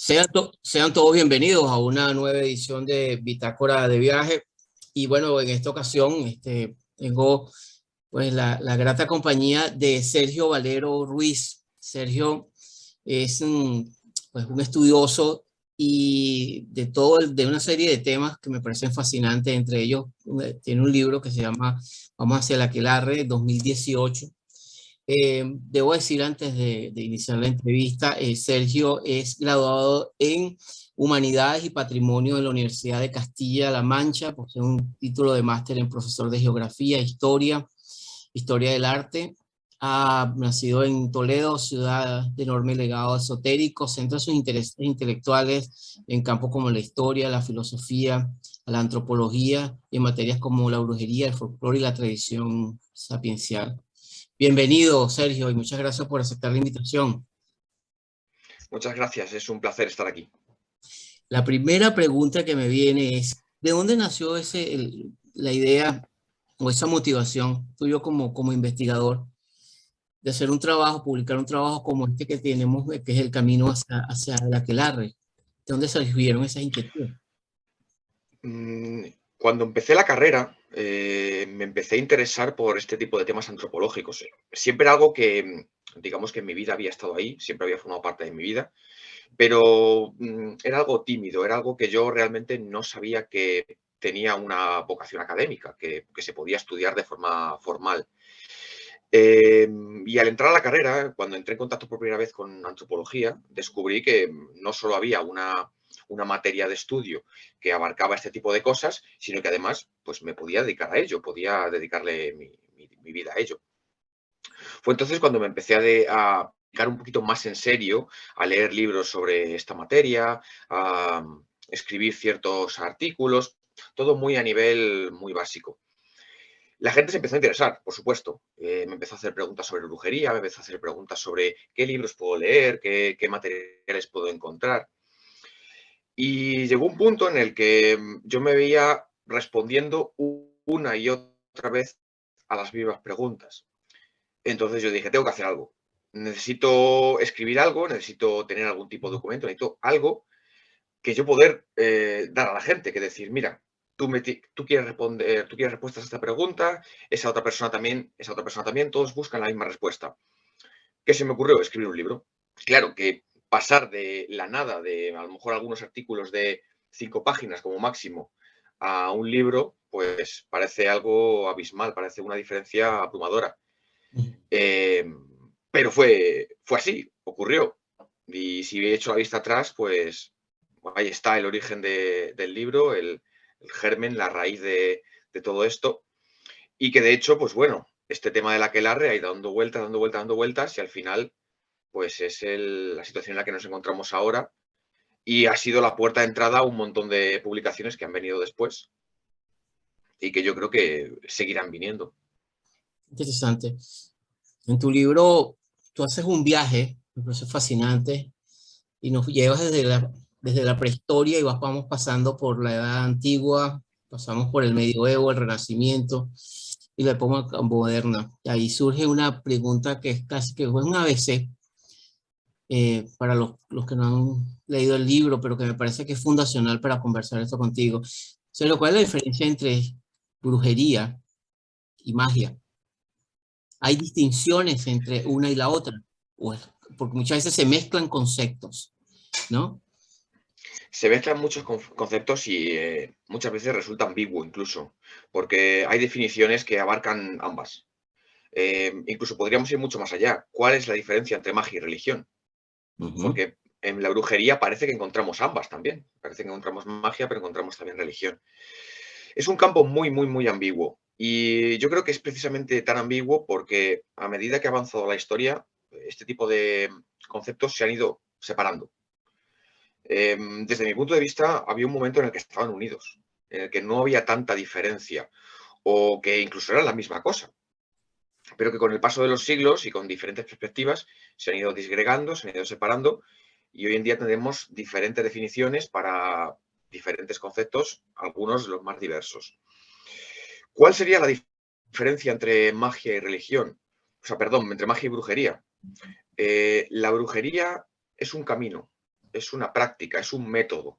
Sean todos bienvenidos a una nueva edición de Bitácora de Viaje. Y bueno, en esta ocasión tengo pues la grata compañía de Sergio Valero Ruiz. Sergio es pues, un estudioso y de una serie de temas que me parecen fascinantes. Entre ellos, tiene un libro que se llama Vamos hacia la Aquelarre 2018. Debo decir antes de iniciar la entrevista, Sergio es graduado en Humanidades y Patrimonio de la Universidad de Castilla-La Mancha, posee un título de máster en profesor de Geografía, Historia del Arte. Ha nacido en Toledo, ciudad de enorme legado esotérico, centra sus intereses intelectuales en campos como la historia, la filosofía, la antropología, y en materias como la brujería, el folclore y la tradición sapiencial. Bienvenido, Sergio, y muchas gracias por aceptar la invitación. Muchas gracias, es un placer estar aquí. La primera pregunta que me viene es, ¿de dónde nació la idea o esa motivación tuyo como investigador de hacer un trabajo, publicar un trabajo como este que tenemos, que es el camino hacia el aquelarre? ¿De dónde surgieron esas inquietudes? Cuando empecé la carrera, me empecé a interesar por este tipo de temas antropológicos. Siempre era algo que, digamos que en mi vida había estado ahí, siempre había formado parte de mi vida, pero era algo tímido, era algo que yo realmente no sabía que tenía una vocación académica, que se podía estudiar de forma formal. Y al entrar a la carrera, cuando entré en contacto por primera vez con antropología, descubrí que no solo había una materia de estudio que abarcaba este tipo de cosas, sino que además pues, me podía dedicar a ello, podía dedicarle mi vida a ello. Fue entonces cuando me empecé a dedicar un poquito más en serio, a leer libros sobre esta materia, a escribir ciertos artículos, todo muy a nivel muy básico. La gente se empezó a interesar, por supuesto. Me empezó a hacer preguntas sobre brujería, me empezó a hacer preguntas sobre qué libros puedo leer, qué materiales puedo encontrar. Y llegó un punto en el que yo me veía respondiendo una y otra vez a las mismas preguntas. Entonces yo dije, tengo que hacer algo. Necesito escribir algo, necesito tener algún tipo de documento, necesito algo que yo poder dar a la gente, que decir, mira, tú quieres responder, tú quieres respuestas a esta pregunta, esa otra persona también, todos buscan la misma respuesta. ¿Qué se me ocurrió? Escribir un libro. Claro que pasar de la nada, de a lo mejor algunos artículos de 5 páginas como máximo, a un libro, pues parece algo abismal, parece una diferencia abrumadora. Eh, pero fue así, ocurrió. Y si he hecho la vista atrás, pues ahí está el origen del libro, el germen, la raíz de todo esto. Y que de hecho, pues bueno, este tema del aquelarre ha ido dando vueltas, dando vueltas, dando vueltas y al final, pues es la situación en la que nos encontramos ahora y ha sido la puerta de entrada a un montón de publicaciones que han venido después y que yo creo que seguirán viniendo. Interesante. En tu libro, tú haces un viaje, me parece fascinante, y nos llevas desde la prehistoria y vamos pasando por la edad antigua, pasamos por el medioevo, el renacimiento y la época moderna. Y ahí surge una pregunta que es casi que es un ABC para los que no han leído el libro, pero que me parece que es fundacional para conversar esto contigo. O sea, ¿cuál es la diferencia entre brujería y magia? ¿Hay distinciones entre una y la otra? Porque muchas veces se mezclan conceptos, ¿no? Se mezclan muchos conceptos y muchas veces resulta ambiguo incluso, porque hay definiciones que abarcan ambas. Incluso podríamos ir mucho más allá. ¿Cuál es la diferencia entre magia y religión? Ujú. Porque en la brujería parece que encontramos ambas también. Parece que encontramos magia, pero encontramos también religión. Es un campo muy, muy, muy ambiguo. Y yo creo que es precisamente tan ambiguo porque a medida que ha avanzado la historia, este tipo de conceptos se han ido separando. Desde mi punto de vista, había un momento en el que estaban unidos, en el que no había tanta diferencia o que incluso era la misma cosa, pero que con el paso de los siglos y con diferentes perspectivas se han ido disgregando, se han ido separando y hoy en día tenemos diferentes definiciones para diferentes conceptos, algunos de los más diversos. ¿Cuál sería la diferencia entre magia y religión? O sea, perdón, entre magia y brujería. La brujería es un camino, es una práctica, es un método.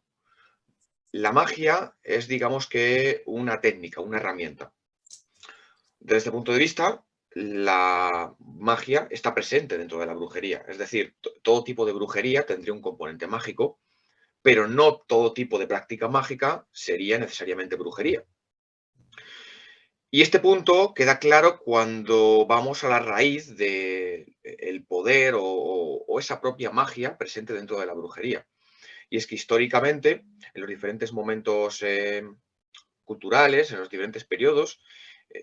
La magia es, digamos que, una técnica, una herramienta. Desde este punto de vista, la magia está presente dentro de la brujería. Es decir, todo tipo de brujería tendría un componente mágico, pero no todo tipo de práctica mágica sería necesariamente brujería. Y este punto queda claro cuando vamos a la raíz del poder o esa propia magia presente dentro de la brujería. Y es que históricamente, en los diferentes momentos culturales, en los diferentes periodos,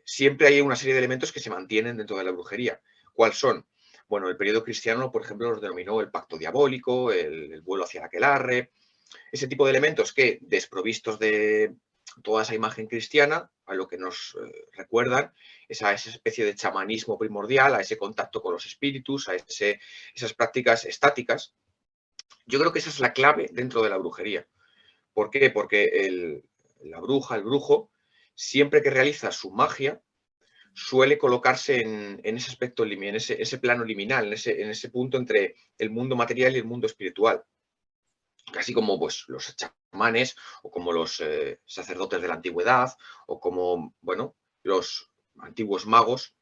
siempre hay una serie de elementos que se mantienen dentro de la brujería. ¿Cuáles son? Bueno, el periodo cristiano, por ejemplo, los denominó el pacto diabólico, el vuelo hacia la aquelarre, ese tipo de elementos que, desprovistos de toda esa imagen cristiana, a lo que nos recuerdan es a esa especie de chamanismo primordial, a ese contacto con los espíritus, a esas prácticas estáticas. Yo creo que esa es la clave dentro de la brujería. ¿Por qué? Porque la bruja, el brujo, siempre que realiza su magia, suele colocarse en ese aspecto, en ese plano liminal, en ese punto entre el mundo material y el mundo espiritual. Casi como pues, los chamanes o como los sacerdotes de la antigüedad o como, bueno, los antiguos magos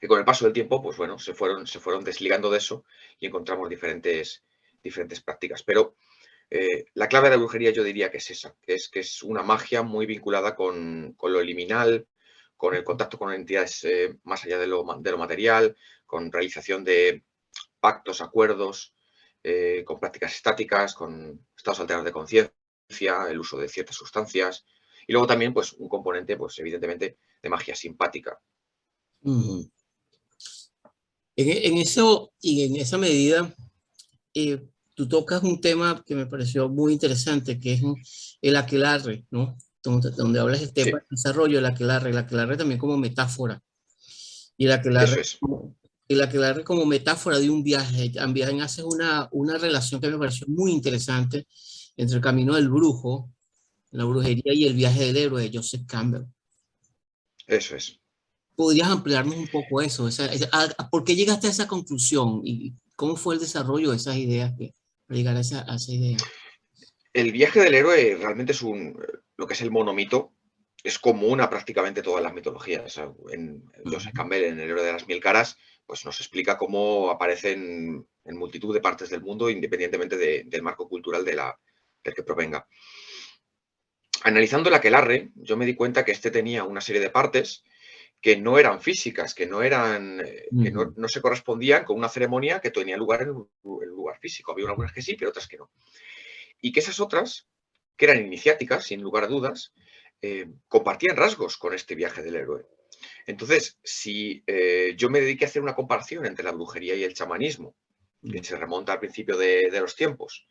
que con el paso del tiempo, pues bueno, se fueron desligando de eso y encontramos diferentes prácticas. Pero la clave de la brujería yo diría que es esa, que es una magia muy vinculada con lo liminal, con el contacto con entidades más allá de lo material, con realización de pactos, acuerdos, con prácticas estáticas, con estados alterados de conciencia, el uso de ciertas sustancias y luego también pues un componente pues evidentemente de magia simpática. Ujú. En eso y en esa medida, eh, tú tocas un tema que me pareció muy interesante, que es el aquelarre, ¿no? Donde hablas del tema Sí, del desarrollo del aquelarre, el aquelarre también como metáfora, y eso es. el aquelarre como metáfora de un viaje. También haces una relación que me pareció muy interesante entre el camino del brujo, la brujería y el viaje del héroe de Joseph Campbell. Eso es. ¿Podrías ampliarnos un poco eso? ¿Por qué llegaste a esa conclusión y cómo fue el desarrollo de esas ideas para llegar a esa idea? El viaje del héroe realmente es lo que es el monomito, es común a prácticamente todas las mitologías. O sea, en Joseph Ujú, Campbell, en El héroe de las mil caras, pues nos explica cómo aparecen en multitud de partes del mundo, independientemente del marco cultural del que provenga. Analizando el aquelarre, yo me di cuenta que este tenía una serie de partes que no eran físicas, que no eran, ujú, no se correspondían con una ceremonia que tenía lugar en un lugar físico. Había algunas que sí, pero otras que no. Y que esas otras, que eran iniciáticas, sin lugar a dudas, compartían rasgos con este viaje del héroe. Entonces, si yo me dediqué a hacer una comparación entre la brujería y el chamanismo, que ujú. se remonta al principio de los tiempos,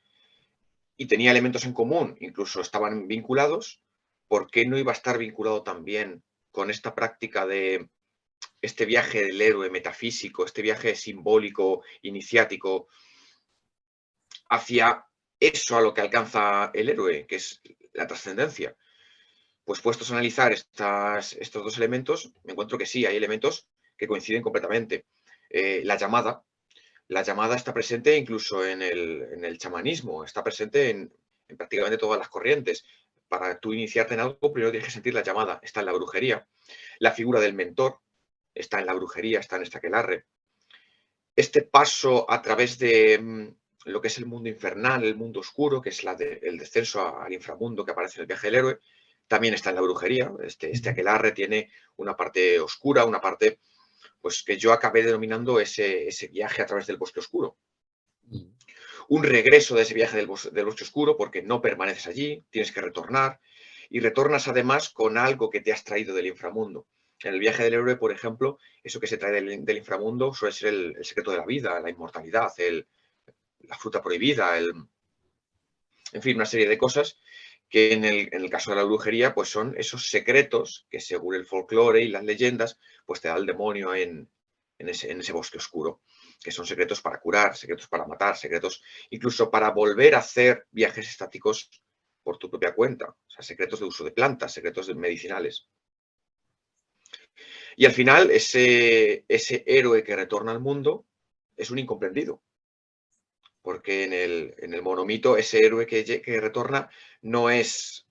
y tenía elementos en común, incluso estaban vinculados, ¿por qué no iba a estar vinculado también con esta práctica de este viaje del héroe metafísico, este viaje simbólico, iniciático, hacia eso a lo que alcanza el héroe, que es la trascendencia? Pues puestos a analizar estos dos elementos, me encuentro que sí, hay elementos que coinciden completamente. La llamada está presente incluso en el chamanismo, está presente en prácticamente todas las corrientes. Para tú iniciarte en algo, primero tienes que sentir la llamada, está en la brujería. La figura del mentor está en la brujería, está en esta aquelarre. Este paso a través de lo que es el mundo infernal, el mundo oscuro, que es el descenso al inframundo que aparece en el viaje del héroe, también está en la brujería. Este aquelarre tiene una parte oscura, una parte pues que yo acabé denominando ese viaje a través del bosque oscuro. Un regreso de ese viaje del bosque oscuro porque no permaneces allí, tienes que retornar y retornas además con algo que te has traído del inframundo. En el viaje del héroe, por ejemplo, eso que se trae del inframundo suele ser el secreto de la vida, la inmortalidad, la fruta prohibida, en fin, una serie de cosas que en el caso de la brujería, pues son esos secretos que según el folclore y las leyendas, pues te da el demonio en ese bosque oscuro, que son secretos para curar, secretos para matar, secretos incluso para volver a hacer viajes estáticos por tu propia cuenta, o sea, secretos de uso de plantas, secretos medicinales. Y al final, ese héroe que retorna al mundo es un incomprendido, porque en el monomito ese héroe que retorna no es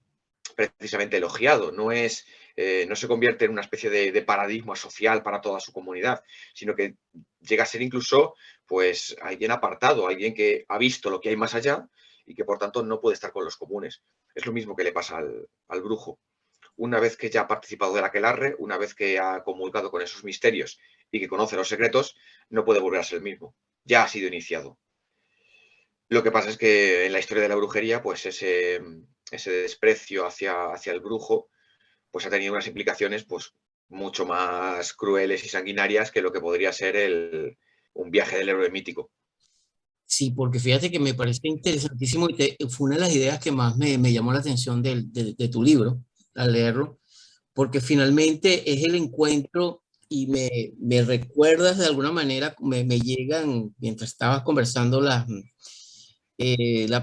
precisamente elogiado, no se convierte en una especie de paradigma social para toda su comunidad, sino que llega a ser incluso pues alguien apartado, alguien que ha visto lo que hay más allá y que por tanto no puede estar con los comunes. Es lo mismo que le pasa al brujo. Una vez que ya ha participado del aquelarre, una vez que ha comulgado con esos misterios y que conoce los secretos, no puede volver a ser el mismo. Ya ha sido iniciado. Lo que pasa es que en la historia de la brujería, pues ese desprecio hacia el brujo, pues ha tenido unas implicaciones pues mucho más crueles y sanguinarias que lo que podría ser un viaje del héroe mítico. Sí, porque fíjate que me parece interesantísimo y fue una de las ideas que más me llamó la atención de tu libro al leerlo, porque finalmente es el encuentro y me recuerdas de alguna manera, me llegan mientras estabas conversando la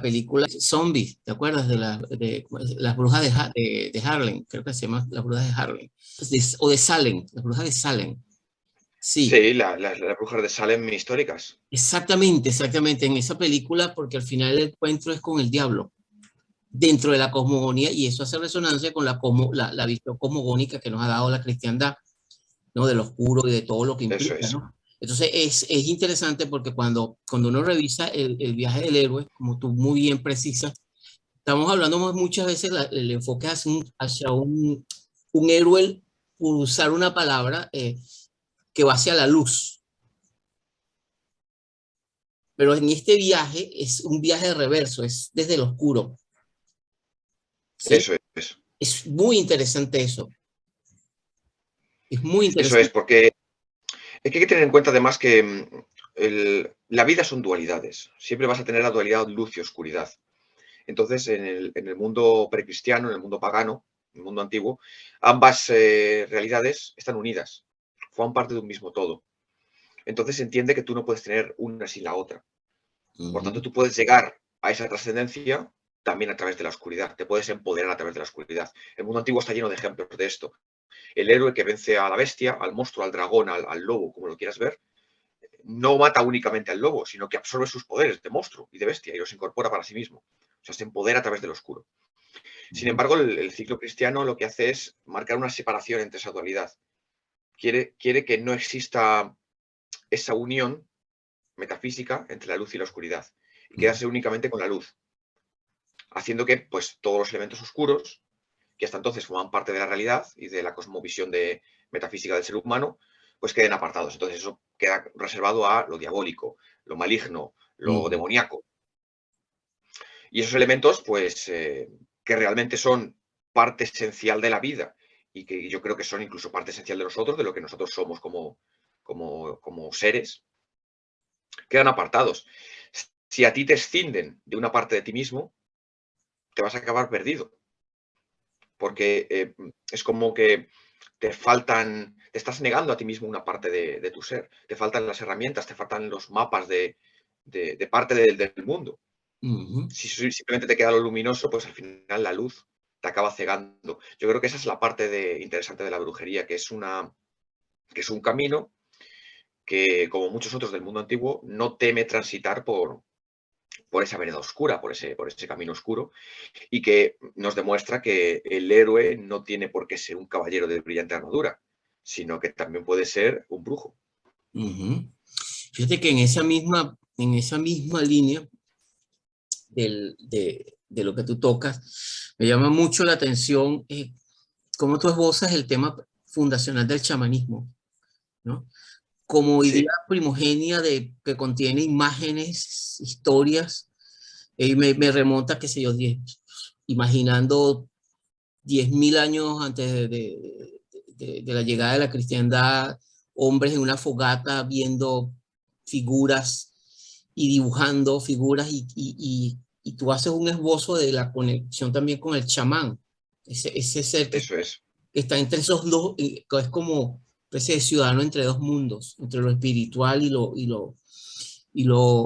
película Zombie, ¿te acuerdas de las brujas de Harlem? Creo que se llama Las brujas de Harlem, o de Salem, las brujas de Salem. Sí, Sí, las brujas de Salem históricas. exactamente, exactamente, en esa película, porque al final el encuentro es con el diablo dentro de la cosmogonía y eso hace resonancia con la visión cosmogónica que nos ha dado la cristiandad, ¿no? Del oscuro y de todo lo que Eso implica, es. ¿no? Entonces es interesante porque cuando uno revisa el viaje del héroe, como tú muy bien precisas, estamos hablando muchas veces el enfoque hacia un héroe, por usar una palabra, que va hacia la luz. Pero en este viaje es un viaje de reverso, es desde el oscuro. ¿Sí? Eso es. Es muy interesante eso. Es muy Eso es, interesante. porque hay que tener en cuenta además que la vida son dualidades. Siempre vas a tener la dualidad luz y oscuridad. Entonces, en el mundo precristiano, en el mundo pagano, en el mundo antiguo, ambas realidades están unidas, forman parte de un mismo todo. Entonces se entiende que tú no puedes tener una sin la otra. Por tanto, Ujú. tú puedes llegar a esa trascendencia también a través de la oscuridad, te puedes empoderar a través de la oscuridad. El mundo antiguo está lleno de ejemplos de esto. El héroe que vence a la bestia, al monstruo, al dragón, al lobo, como lo quieras ver, no mata únicamente al lobo, sino que absorbe sus poderes de monstruo y de bestia y los incorpora para sí mismo. O sea, se empodera a través del oscuro. Sin Ujú. embargo, el ciclo cristiano lo que hace es marcar una separación entre esa dualidad. Quiere que no exista esa unión metafísica entre la luz y la oscuridad y Ujú. quedarse únicamente con la luz, haciendo que pues, todos los elementos oscuros, que hasta entonces forman parte de la realidad y de la cosmovisión metafísica del ser humano, pues queden apartados. Entonces eso queda reservado a lo diabólico, lo maligno, lo Ujú. demoníaco. Y esos elementos, pues, que realmente son parte esencial de la vida y que yo creo que son incluso parte esencial de nosotros, de lo que nosotros somos como seres, quedan apartados. Si a ti te escinden de una parte de ti mismo, te vas a acabar perdido, porque es como que te estás negando a ti mismo una parte de tu ser, te faltan las herramientas, te faltan los mapas de parte del mundo. Ujú. Si simplemente te queda lo luminoso, pues al final la luz te acaba cegando. Yo creo que esa es la parte interesante de la brujería, que es un camino que, como muchos otros del mundo antiguo, no teme transitar por esa vereda oscura, por ese camino oscuro, y que nos demuestra que el héroe no tiene por qué ser un caballero de brillante armadura, sino que también puede ser un brujo. Ujú. Fíjate que en esa misma línea de lo que tú tocas, me llama mucho la atención cómo tú esbozas el tema fundacional del chamanismo, ¿no? Como idea Sí, primogenia que contiene imágenes, historias, y me remonta, qué sé yo, imaginando 10.000 años antes de la llegada de la cristiandad, hombres en una fogata viendo figuras y dibujando figuras y tú haces un esbozo de la conexión también con el chamán, ese ser que eso es. está entre esos dos, que es como una especie de ciudadano entre dos mundos, entre lo espiritual y lo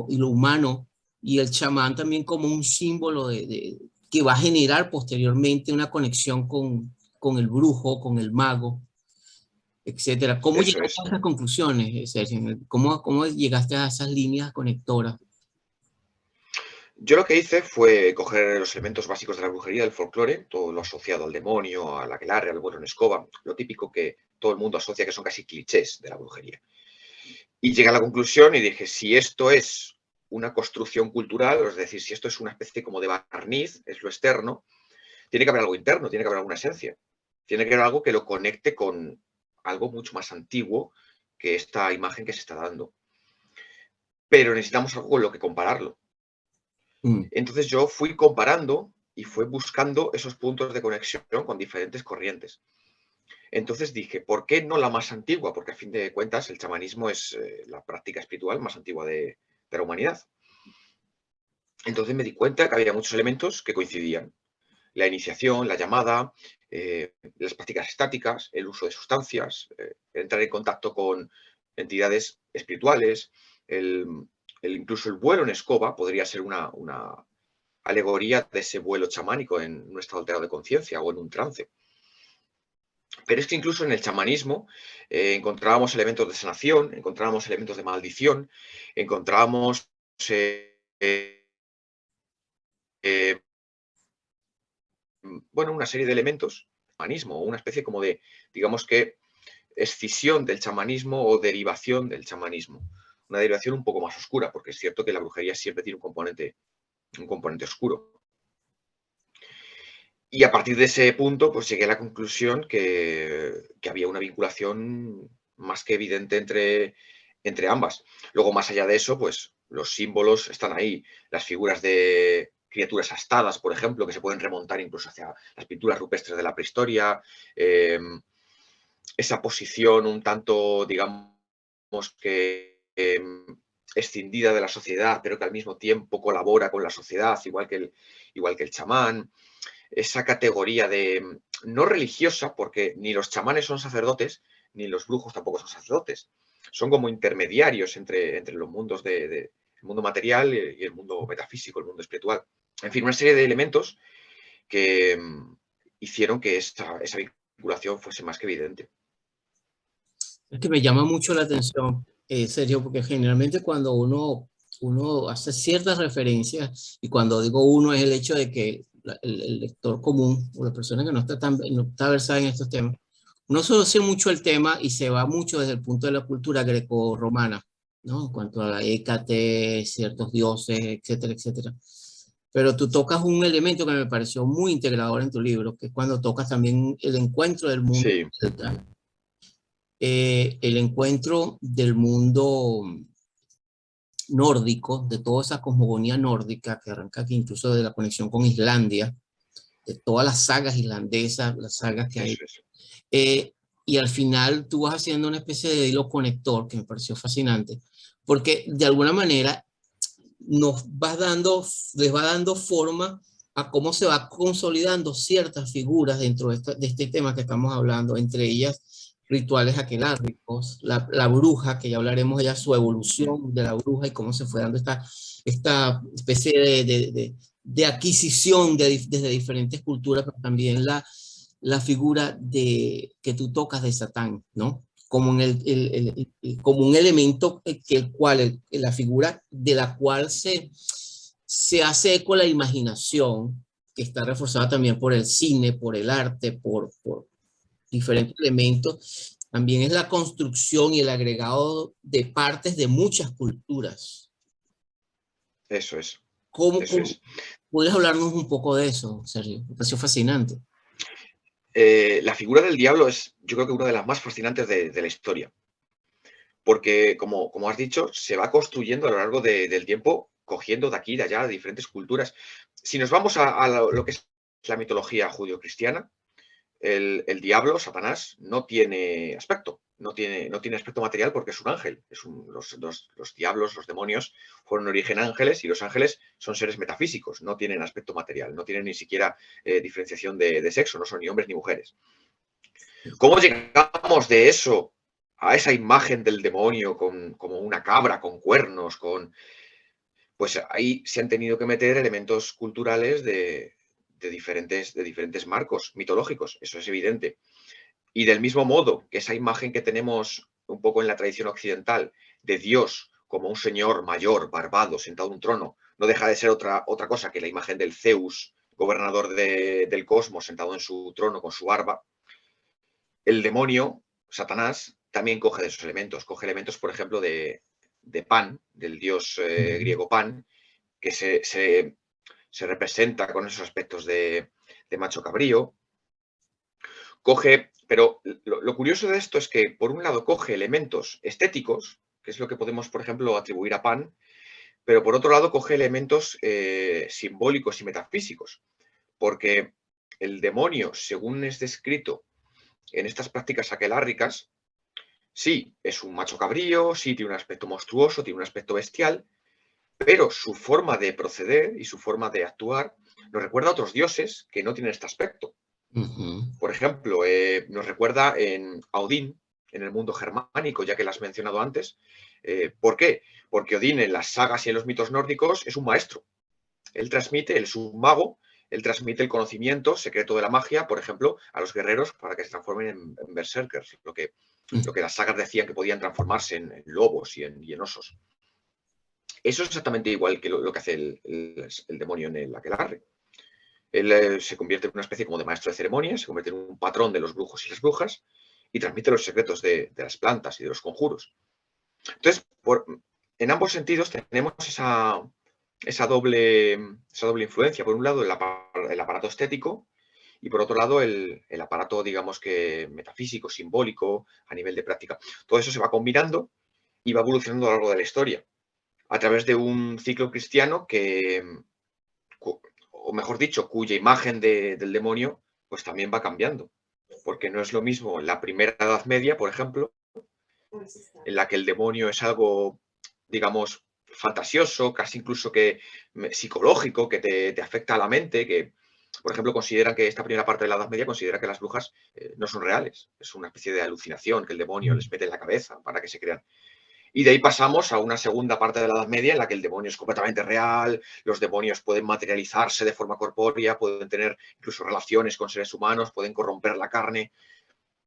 humano, y el chamán también como un símbolo que va a generar posteriormente una conexión con el brujo, con el mago, etcétera. ¿Cómo Eso llegaste es. a esas conclusiones, Sergio? ¿Cómo llegaste a esas líneas conectoras? Yo lo que hice fue coger los elementos básicos de la brujería, del folclore, todo lo asociado al demonio, al aquelarre, al vuelo en escoba, lo típico que todo el mundo asocia, que son casi clichés de la brujería. Y llegué a la conclusión y dije, si esto es una construcción cultural, es decir, si esto es una especie como de barniz, es lo externo, tiene que haber algo interno, tiene que haber alguna esencia. Tiene que haber algo que lo conecte con algo mucho más antiguo que esta imagen que se está dando. Pero necesitamos algo con lo que compararlo. Mm, Entonces yo fui comparando y fui buscando esos puntos de conexión con diferentes corrientes. Entonces dije, ¿por qué no la más antigua? Porque a fin de cuentas el chamanismo es la práctica espiritual más antigua de la humanidad. Entonces me di cuenta que había muchos elementos que coincidían. La iniciación, la llamada, las prácticas estáticas, el uso de sustancias, entrar en contacto con entidades espirituales, el, incluso el vuelo en escoba podría ser una alegoría de ese vuelo chamánico en un estado alterado de conciencia o en un trance. Pero es que incluso en el chamanismo encontrábamos elementos de sanación, encontrábamos elementos de maldición, encontrábamos eh, bueno, una serie de elementos, chamanismo, una especie como de, digamos que, escisión del chamanismo o derivación del chamanismo. Una derivación un poco más oscura, porque es cierto que la brujería siempre tiene un componente oscuro. Y a partir de ese punto, pues llegué a la conclusión que había una vinculación más que evidente entre ambas. Luego, más allá de eso, pues los símbolos están ahí. Las figuras de criaturas astadas, por ejemplo, que se pueden remontar incluso hacia las pinturas rupestres de la prehistoria. Esa posición un tanto, digamos, que escindida de la sociedad, pero que al mismo tiempo colabora con la sociedad, igual que el chamán. Esa categoría de, no religiosa, porque ni los chamanes son sacerdotes, ni los brujos tampoco son sacerdotes. Son como intermediarios entre los mundos el mundo material y el mundo metafísico, el mundo espiritual. En fin, una serie de elementos que hicieron que esa vinculación fuese más que evidente. es que me llama mucho la atención, Sergio, porque generalmente cuando uno hace ciertas referencias, y cuando digo uno es el hecho de que el lector común o la persona que no está versada en estos temas, uno solo hace mucho el tema y se va mucho desde el punto de la cultura greco-romana, ¿no? En cuanto a la Hécate, ciertos dioses, etcétera, etcétera. Pero tú tocas un elemento que me pareció muy integrador en tu libro, que es cuando tocas también el encuentro del mundo Sí, celta, el encuentro del mundo nórdico, de toda esa cosmogonía nórdica que arranca aquí incluso de la conexión con Islandia, de todas las sagas islandesas, las sagas que hay. eso es. Eh, y al final tú vas haciendo una especie de hilo conector que me pareció fascinante, porque de alguna manera les va dando forma a cómo se va consolidando ciertas figuras dentro de este tema que estamos hablando, entre ellas rituales aquelarricos, la bruja, que ya hablaremos ya su evolución de la bruja y cómo se fue dando esta especie de adquisición desde diferentes culturas, pero también la figura que tú tocas de Satán, ¿no? Como, como un elemento la figura de la cual se hace eco la imaginación, que está reforzada también por el cine, por el arte, por diferentes elementos, también es la construcción y el agregado de partes de muchas culturas. Eso es. Eso ¿Cómo es. puedes hablarnos un poco de eso, Sergio? Me pareció fascinante. La figura del diablo es, yo creo que una de las más fascinantes de la historia, porque como has dicho, se va construyendo a lo largo del tiempo, cogiendo de aquí y de allá de diferentes culturas. Si nos vamos a lo que es la mitología judio-cristiana, el diablo, Satanás, no tiene aspecto, no tiene aspecto material porque es un ángel. Los diablos, los demonios, fueron en origen ángeles y los ángeles son seres metafísicos, no tienen aspecto material, no tienen ni siquiera diferenciación de sexo, no son ni hombres ni mujeres. ¿Cómo llegamos de eso a esa imagen del demonio como una cabra con cuernos, pues ahí se han tenido que meter elementos culturales de diferentes marcos mitológicos, eso es evidente. Y del mismo modo que esa imagen que tenemos un poco en la tradición occidental de Dios como un señor mayor, barbado, sentado en un trono, no deja de ser otra cosa que la imagen del Zeus, gobernador del cosmos, sentado en su trono con su barba. El demonio, Satanás, también coge de esos elementos. Coge elementos, por ejemplo, de Pan, del dios griego Pan, que se representa con esos aspectos de macho cabrío. Coge, pero lo curioso de esto es que, por un lado, coge elementos estéticos, que es lo que podemos, por ejemplo, atribuir a Pan, pero por otro lado coge elementos simbólicos y metafísicos, porque el demonio, según es descrito en estas prácticas aquelárricas, sí, es un macho cabrío, sí, tiene un aspecto monstruoso, tiene un aspecto bestial, pero su forma de proceder y su forma de actuar nos recuerda a otros dioses que no tienen este aspecto. Por ejemplo, nos recuerda a Odín, en el mundo germánico, ya que lo has mencionado antes. ¿Por qué? Porque Odín en las sagas y en los mitos nórdicos es un maestro. Él es un mago, él transmite el conocimiento secreto de la magia, por ejemplo, a los guerreros para que se transformen en berserkers, lo que las sagas decían que podían transformarse en lobos y en osos. Eso es exactamente igual que lo que hace el demonio en el aquelarre. Él se convierte en una especie como de maestro de ceremonias, se convierte en un patrón de los brujos y las brujas y transmite los secretos de las plantas y de los conjuros. Entonces, en ambos sentidos tenemos esa doble influencia. Por un lado, el aparato estético y por otro lado, el aparato, digamos que metafísico, simbólico, a nivel de práctica. Todo eso se va combinando y va evolucionando a lo largo de la historia a través de un ciclo cristiano o mejor dicho, cuya imagen del demonio pues también va cambiando. Porque no es lo mismo la primera Edad Media, por ejemplo, en la que el demonio es algo, digamos, fantasioso, casi incluso que psicológico, que te afecta a la mente, que, por ejemplo, consideran que esta primera parte de la Edad Media considera que las brujas no son reales, es una especie de alucinación que el demonio les mete en la cabeza para que se crean. Y de ahí pasamos a una segunda parte de la Edad Media en la que el demonio es completamente real, los demonios pueden materializarse de forma corpórea, pueden tener incluso relaciones con seres humanos, pueden corromper la carne.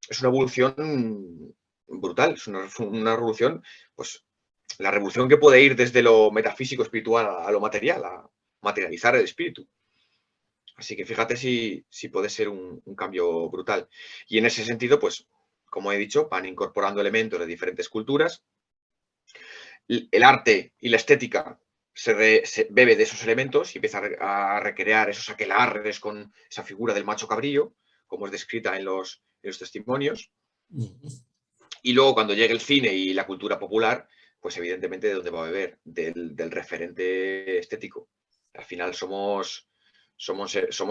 Es una evolución brutal, es una revolución, pues la revolución que puede ir desde lo metafísico espiritual a lo material, a materializar el espíritu. Así que fíjate si puede ser un cambio brutal. Y en ese sentido, pues, como he dicho, van incorporando elementos de diferentes culturas. El arte y la estética se bebe de esos elementos y empieza a recrear esos aquelarres con esa figura del macho cabrío, como es descrita en los testimonios. Y luego, cuando llegue el cine y la cultura popular, pues evidentemente de dónde va a beber, del referente estético. Al final somos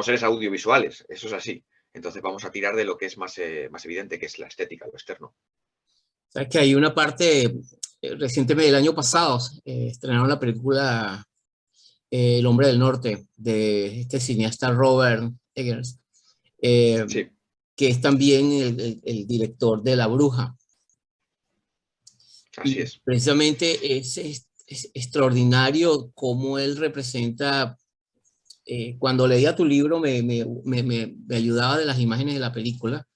seres audiovisuales, eso es así. Entonces vamos a tirar de lo que es más evidente, que es la estética, lo externo. Sabes que hay una parte, recientemente el año pasado, estrenaron la película El Hombre del Norte, de este cineasta Robert Eggers, Sí. que es también el director de La Bruja. Así es. Precisamente es extraordinario cómo él representa. Cuando leía tu libro me ayudaba de las imágenes de la película,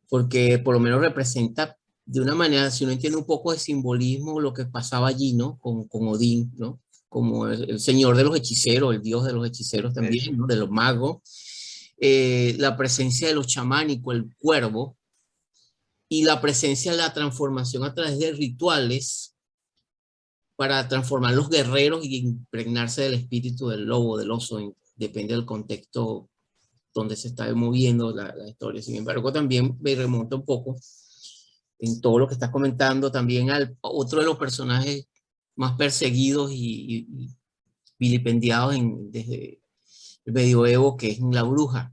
porque por lo menos representa de una manera, si uno entiende un poco de simbolismo, lo que pasaba allí, ¿no? Con Odín, ¿no? Como el señor de los hechiceros, el dios de los hechiceros también, ¿no? De los magos. La presencia de los chamánicos, el cuervo, y la presencia de la transformación a través de rituales para transformar los guerreros y impregnarse del espíritu del lobo, del oso, depende del contexto donde se está moviendo la historia. Sin embargo, también me remonta un poco en todo lo que estás comentando, también al otro de los personajes más perseguidos y vilipendiados desde el medioevo, que es la bruja.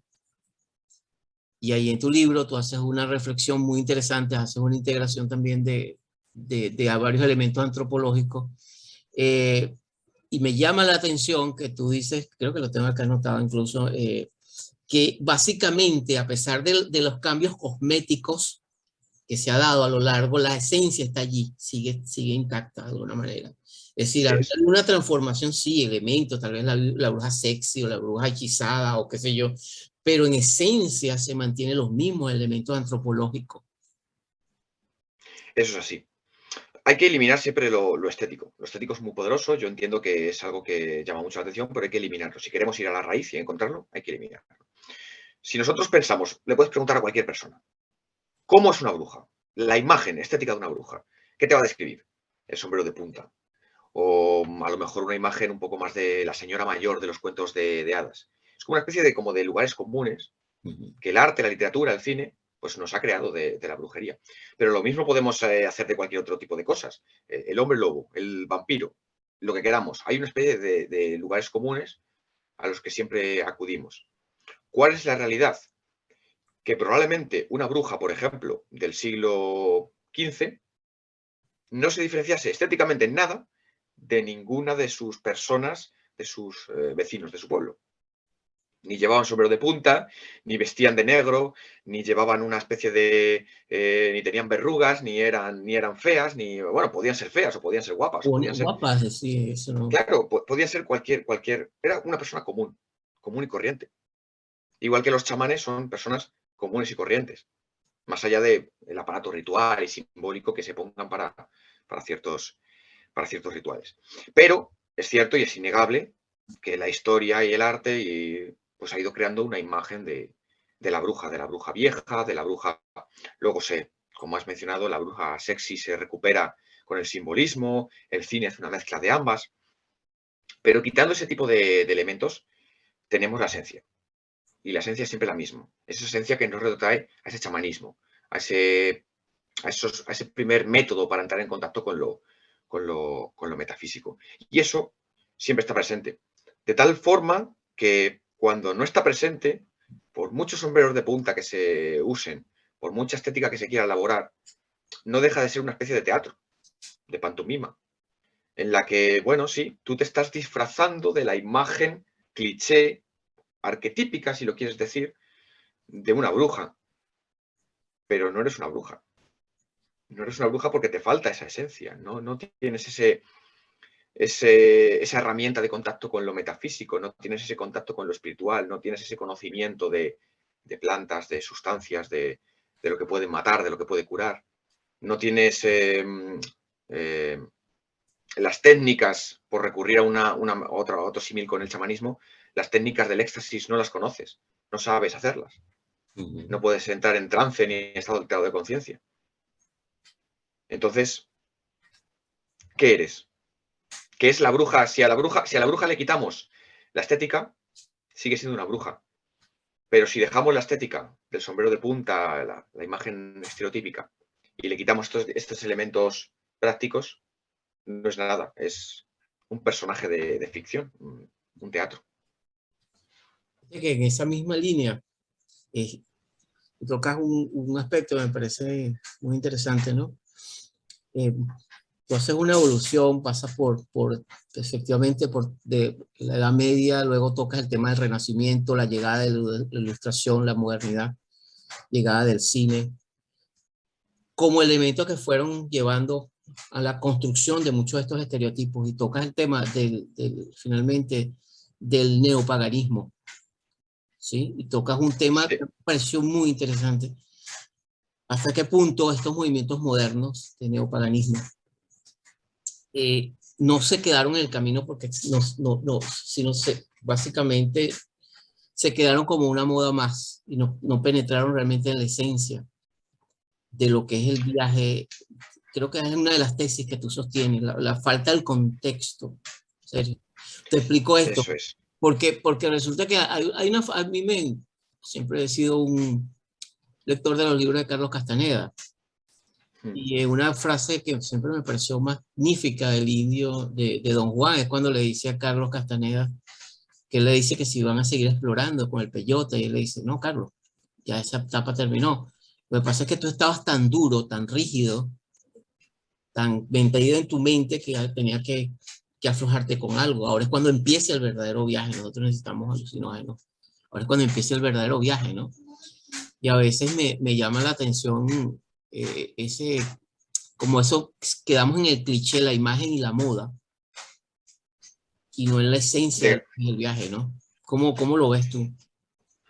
Y ahí en tu libro tú haces una reflexión muy interesante, haces una integración también de varios elementos antropológicos. Y me llama la atención que tú dices, creo que lo tengo acá anotado incluso, que básicamente a pesar de los cambios cosméticos que se ha dado a lo largo, la esencia está allí, sigue intacta de alguna manera. Es decir, hay una transformación, sí, elementos, tal vez la bruja sexy o la bruja hechizada o qué sé yo, pero en esencia se mantienen los mismos elementos antropológicos. Eso es así. hay que eliminar siempre lo estético. Lo estético es muy poderoso, yo entiendo que es algo que llama mucho la atención, pero hay que eliminarlo. Si queremos ir a la raíz y encontrarlo, hay que eliminarlo. Si nosotros pensamos, le puedes preguntar a cualquier persona, ¿cómo es una bruja? La imagen estética de una bruja. ¿Qué te va a describir? El sombrero de punta. O a lo mejor una imagen un poco más de la señora mayor de los cuentos de hadas. Es como una especie de, como de lugares comunes que el arte, la literatura, el cine, pues nos ha creado de la brujería. Pero lo mismo podemos hacer de cualquier otro tipo de cosas. El hombre lobo, el vampiro, lo que queramos. Hay una especie de lugares comunes a los que siempre acudimos. ¿Cuál es la realidad? Que probablemente una bruja, por ejemplo, del siglo XV, no se diferenciase estéticamente en nada de ninguna de sus personas, de sus vecinos de su pueblo. Ni llevaban sombrero de punta, ni vestían de negro, ni llevaban una especie de... ni tenían verrugas, ni eran feas, ni... Bueno, podían ser feas o podían ser guapas, o podían ser... Guapas, sí, eso no. Claro, podía ser cualquier... Era una persona común, común y corriente. Igual que los chamanes son personas comunes y corrientes, más allá del aparato ritual y simbólico que se pongan para ciertos rituales. Pero es cierto y es innegable que la historia y el arte pues ha ido creando una imagen de la bruja vieja, de la bruja, luego como has mencionado, la bruja sexy se recupera con el simbolismo, el cine hace una mezcla de ambas, pero quitando ese tipo de elementos, tenemos la esencia. Y la esencia es siempre la misma. Esa esencia que nos retrotrae a ese chamanismo, a ese primer método para entrar en contacto con lo metafísico. Y eso siempre está presente. De tal forma que cuando no está presente, por muchos sombreros de punta que se usen, por mucha estética que se quiera elaborar, no deja de ser una especie de teatro, de pantomima, en la que, bueno, sí, tú te estás disfrazando de la imagen cliché, arquetípica, si lo quieres decir, de una bruja, pero no eres una bruja. No eres una bruja porque te falta esa esencia, no tienes esa herramienta de contacto con lo metafísico, no tienes ese contacto con lo espiritual, no tienes ese conocimiento de plantas, de sustancias, de lo que puede matar, de lo que puede curar. No tienes las técnicas, por recurrir a otro símil con el chamanismo, las técnicas del éxtasis no las conoces, no sabes hacerlas. No puedes entrar en trance ni en estado alterado de conciencia. Entonces, ¿qué eres? ¿Qué es la bruja? Si a la bruja le quitamos la estética, sigue siendo una bruja. Pero si dejamos la estética del sombrero de punta, la imagen estereotípica, y le quitamos estos elementos prácticos, no es nada. Es un personaje de ficción, un teatro. Que en esa misma línea tocas un aspecto que me parece muy interesante, ¿no? Tú haces una evolución, pasas efectivamente de la Edad Media, luego tocas el tema del Renacimiento, la llegada de la Ilustración, la modernidad, llegada del cine, como elementos que fueron llevando a la construcción de muchos de estos estereotipos, y tocas el tema finalmente del neopaganismo, ¿sí? Y tocas un tema que me pareció muy interesante. ¿Hasta qué punto estos movimientos modernos de neopaganismo no se quedaron en el camino porque sino básicamente se quedaron como una moda más y no penetraron realmente en la esencia de lo que es el viaje? Creo que es una de las tesis que tú sostienes, la falta del contexto. ¿Serio? Te explico esto. Eso es. Porque resulta que a mí siempre he sido un lector de los libros de Carlos Castaneda. Y una frase que siempre me pareció magnífica del indio de Don Juan es cuando le dice a Carlos Castaneda, que él le dice que si van a seguir explorando con el peyote, y él le dice, no, Carlos, ya esa etapa terminó. Lo que pasa es que tú estabas tan duro, tan rígido, tan metido en tu mente que tenía que aflojarte con algo. Ahora es cuando empieza el verdadero viaje. Nosotros necesitamos alucinógenos. Ahora es cuando empieza el verdadero viaje, ¿no? Y a veces me llama la atención como eso, quedamos en el cliché, la imagen y la moda, y no en la esencia del viaje, ¿no? ¿Cómo lo ves tú?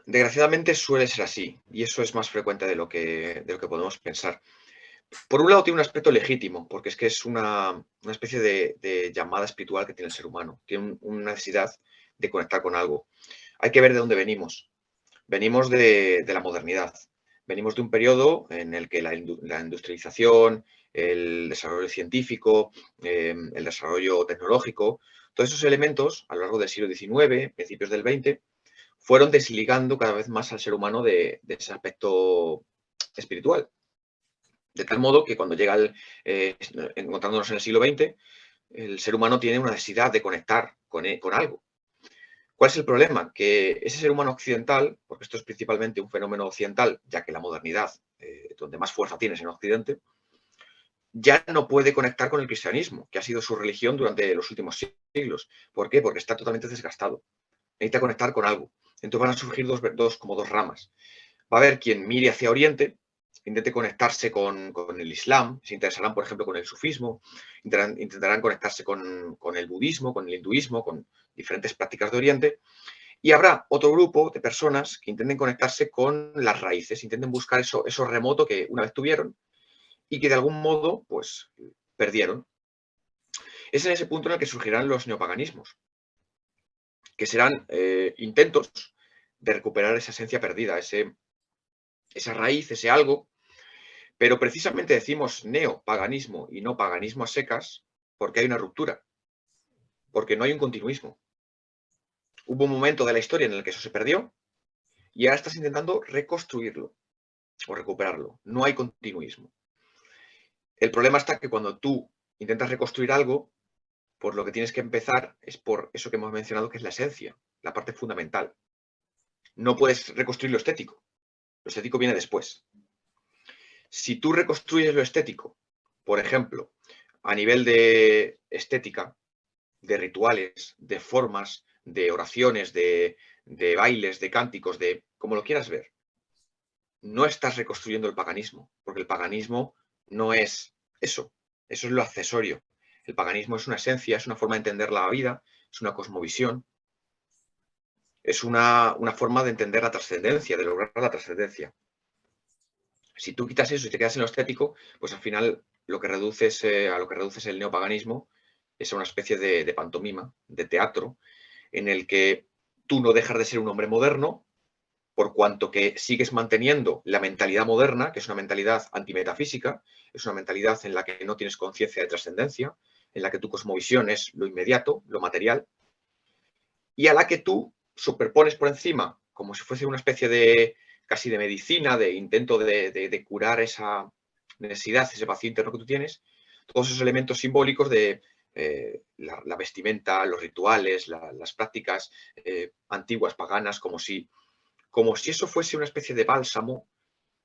Desgraciadamente suele ser así, y eso es más frecuente de lo que podemos pensar. Por un lado tiene un aspecto legítimo, porque es que es una especie de llamada espiritual que tiene el ser humano. Tiene una necesidad de conectar con algo. Hay que ver de dónde venimos. Venimos de la modernidad. Venimos de un periodo en el que la industrialización, el desarrollo científico, el desarrollo tecnológico, todos esos elementos a lo largo del siglo XIX, principios del XX, fueron desligando cada vez más al ser humano de ese aspecto espiritual. De tal modo que cuando llega encontrándonos en el siglo XX, el ser humano tiene una necesidad de conectar con algo. ¿Cuál es el problema? Que ese ser humano occidental, porque esto es principalmente un fenómeno occidental, ya que la modernidad, donde más fuerza tiene es en Occidente, ya no puede conectar con el cristianismo, que ha sido su religión durante los últimos siglos. ¿Por qué? Porque está totalmente desgastado. Necesita conectar con algo. Entonces van a surgir como dos ramas. Va a haber quien mire hacia Oriente, intente conectarse con el Islam, se interesarán, por ejemplo, con el sufismo, intentarán conectarse con el budismo, con el hinduismo, con diferentes prácticas de Oriente, y habrá otro grupo de personas que intenten conectarse con las raíces, intenten buscar eso remoto que una vez tuvieron y que de algún modo, pues, perdieron. Es en ese punto en el que surgirán los neopaganismos, que serán intentos de recuperar esa esencia perdida, esa raíz, ese algo. Pero precisamente decimos neopaganismo y no paganismo a secas porque hay una ruptura, porque no hay un continuismo. Hubo un momento de la historia en el que eso se perdió y ahora estás intentando reconstruirlo o recuperarlo. No hay continuismo. El problema está que cuando tú intentas reconstruir algo, por lo que tienes que empezar es por eso que hemos mencionado, que es la esencia, la parte fundamental. No puedes reconstruir lo estético. Lo estético viene después. Si tú reconstruyes lo estético, por ejemplo, a nivel de estética, de rituales, de formas, de oraciones, de bailes, de cánticos, de como lo quieras ver, no estás reconstruyendo el paganismo, porque el paganismo no es eso es lo accesorio. El paganismo es una esencia, es una forma de entender la vida, es una cosmovisión, es una forma de entender la trascendencia, de lograr la trascendencia. Si tú quitas eso y te quedas en lo estético, pues al final a lo que reduces el neopaganismo es una especie de pantomima, de teatro, en el que tú no dejas de ser un hombre moderno, por cuanto que sigues manteniendo la mentalidad moderna, que es una mentalidad antimetafísica, es una mentalidad en la que no tienes conciencia de trascendencia, en la que tu cosmovisión es lo inmediato, lo material, y a la que tú superpones por encima, como si fuese una especie de casi de medicina, de intento de curar esa necesidad, ese vacío interno que tú tienes, todos esos elementos simbólicos de la vestimenta, los rituales, las prácticas antiguas, paganas, como si eso fuese una especie de bálsamo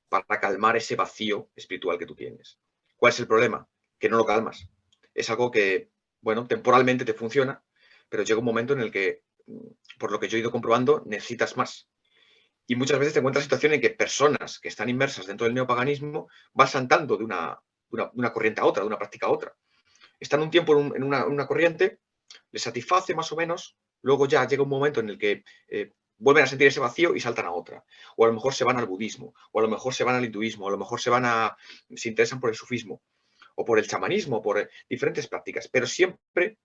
para calmar ese vacío espiritual que tú tienes. ¿Cuál es el problema? Que no lo calmas. Es algo que, bueno, temporalmente te funciona, pero llega un momento en el que, por lo que yo he ido comprobando, necesitas más. Y muchas veces te encuentras en situación en que personas que están inmersas dentro del neopaganismo van saltando de una corriente a otra, de una práctica a otra. Están un tiempo en una corriente, les satisface más o menos, luego ya llega un momento en el que vuelven a sentir ese vacío y saltan a otra. O a lo mejor se van al budismo, o a lo mejor se van al hinduismo, o a lo mejor se interesan por el sufismo, o por el chamanismo, por diferentes prácticas, pero siempre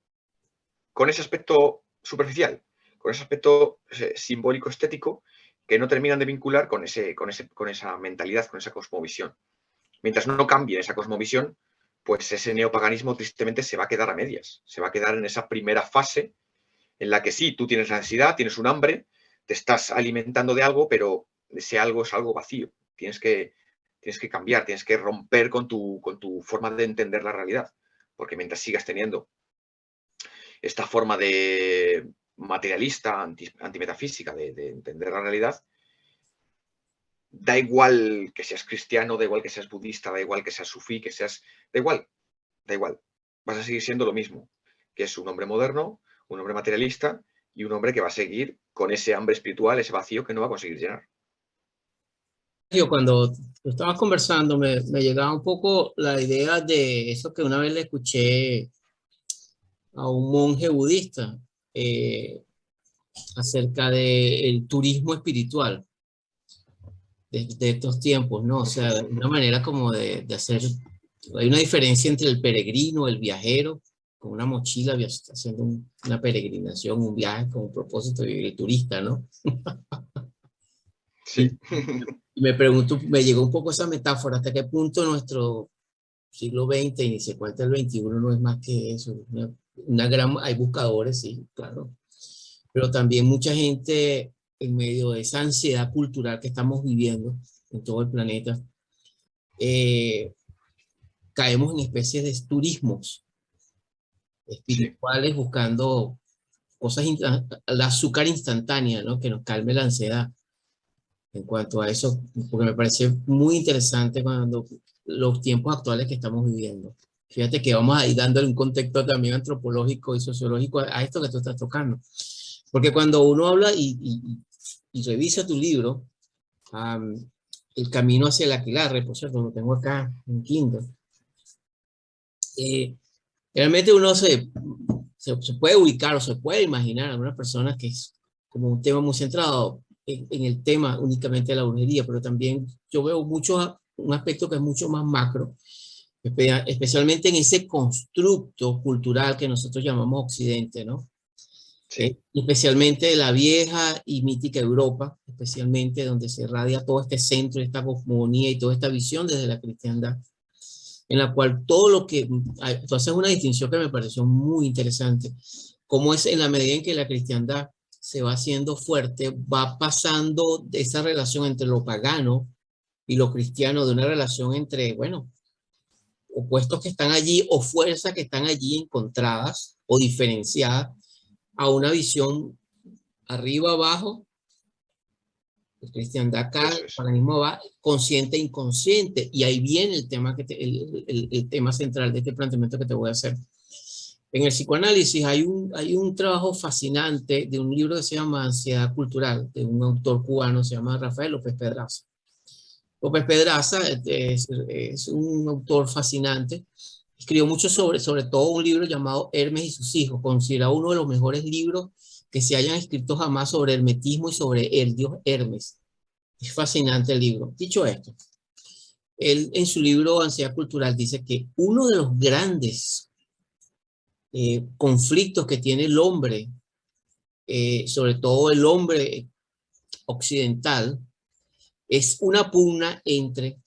con ese aspecto superficial, con ese aspecto simbólico estético que no terminan de vincular con esa mentalidad, con esa cosmovisión. Mientras no cambie esa cosmovisión, pues ese neopaganismo tristemente se va a quedar a medias, se va a quedar en esa primera fase en la que sí, tú tienes necesidad, tienes un hambre, te estás alimentando de algo, pero ese algo es algo vacío. Tienes que cambiar, tienes que romper con tu forma de entender la realidad, porque mientras sigas teniendo esta forma de materialista, antimetafísica de entender la realidad, da igual que seas cristiano, da igual que seas budista, da igual que seas sufí, da igual. Vas a seguir siendo lo mismo, que es un hombre moderno, un hombre materialista y un hombre que va a seguir con ese hambre espiritual, ese vacío que no va a conseguir llenar. Yo cuando tú estabas conversando me llegaba un poco la idea de eso que una vez le escuché a un monje budista acerca del turismo espiritual de estos tiempos, ¿no? O sea, una manera como de hacer Hay una diferencia entre el peregrino, el viajero, con una mochila, haciendo una peregrinación, un viaje con un propósito de el turista, ¿no? Sí. Y, y me pregunto, me llegó un poco esa metáfora, ¿hasta qué punto nuestro siglo XX y ni se cuenta el XXI no es más que eso? Una gran, hay buscadores, sí, claro, pero también mucha gente en medio de esa ansiedad cultural que estamos viviendo en todo el planeta, eh, caemos en especies de turismos Sí. espirituales buscando cosas, el azúcar instantánea, ¿no? Que nos calme la ansiedad. En cuanto a eso, porque me parece muy interesante cuando los tiempos actuales que estamos viviendo. Fíjate que vamos a ir dándole un contexto también antropológico y sociológico a esto que tú estás tocando. Porque cuando uno habla y revisa tu libro, um, El camino hacia el aquelarre, por cierto, lo tengo acá en Kindle, realmente uno se puede ubicar o se puede imaginar a algunas personas que es como un tema muy centrado en el tema únicamente de la brujería, pero también yo veo mucho, un aspecto que es mucho más macro, especialmente en ese constructo cultural que nosotros llamamos Occidente, ¿no? Sí. Especialmente de la vieja y mítica Europa, especialmente donde se irradia todo este centro, esta cosmogonía y toda esta visión desde la cristiandad, en la cual todo lo que, tú haces una distinción que me pareció muy interesante, cómo es en la medida en que la cristiandad se va haciendo fuerte, va pasando de esa relación entre lo pagano y lo cristiano, de una relación entre, bueno, opuestos que están allí o fuerzas que están allí encontradas o diferenciadas, a una visión arriba, abajo, la cristiandad acá, Eso el es. paganismo va consciente e inconsciente, y ahí viene el tema, el tema central de este planteamiento que te voy a hacer. En el psicoanálisis hay un trabajo fascinante de un libro que se llama Ansiedad Cultural, de un autor cubano, se llama Rafael López Pedraza. López Pedraza es un autor fascinante. Escribió mucho sobre todo un libro llamado Hermes y sus hijos, considerado uno de los mejores libros que se hayan escrito jamás sobre hermetismo y sobre el dios Hermes. Es fascinante el libro. Dicho esto, él en su libro Ansiedad Cultural dice que uno de los grandes conflictos que tiene el hombre, sobre todo el hombre occidental, es una pugna entre,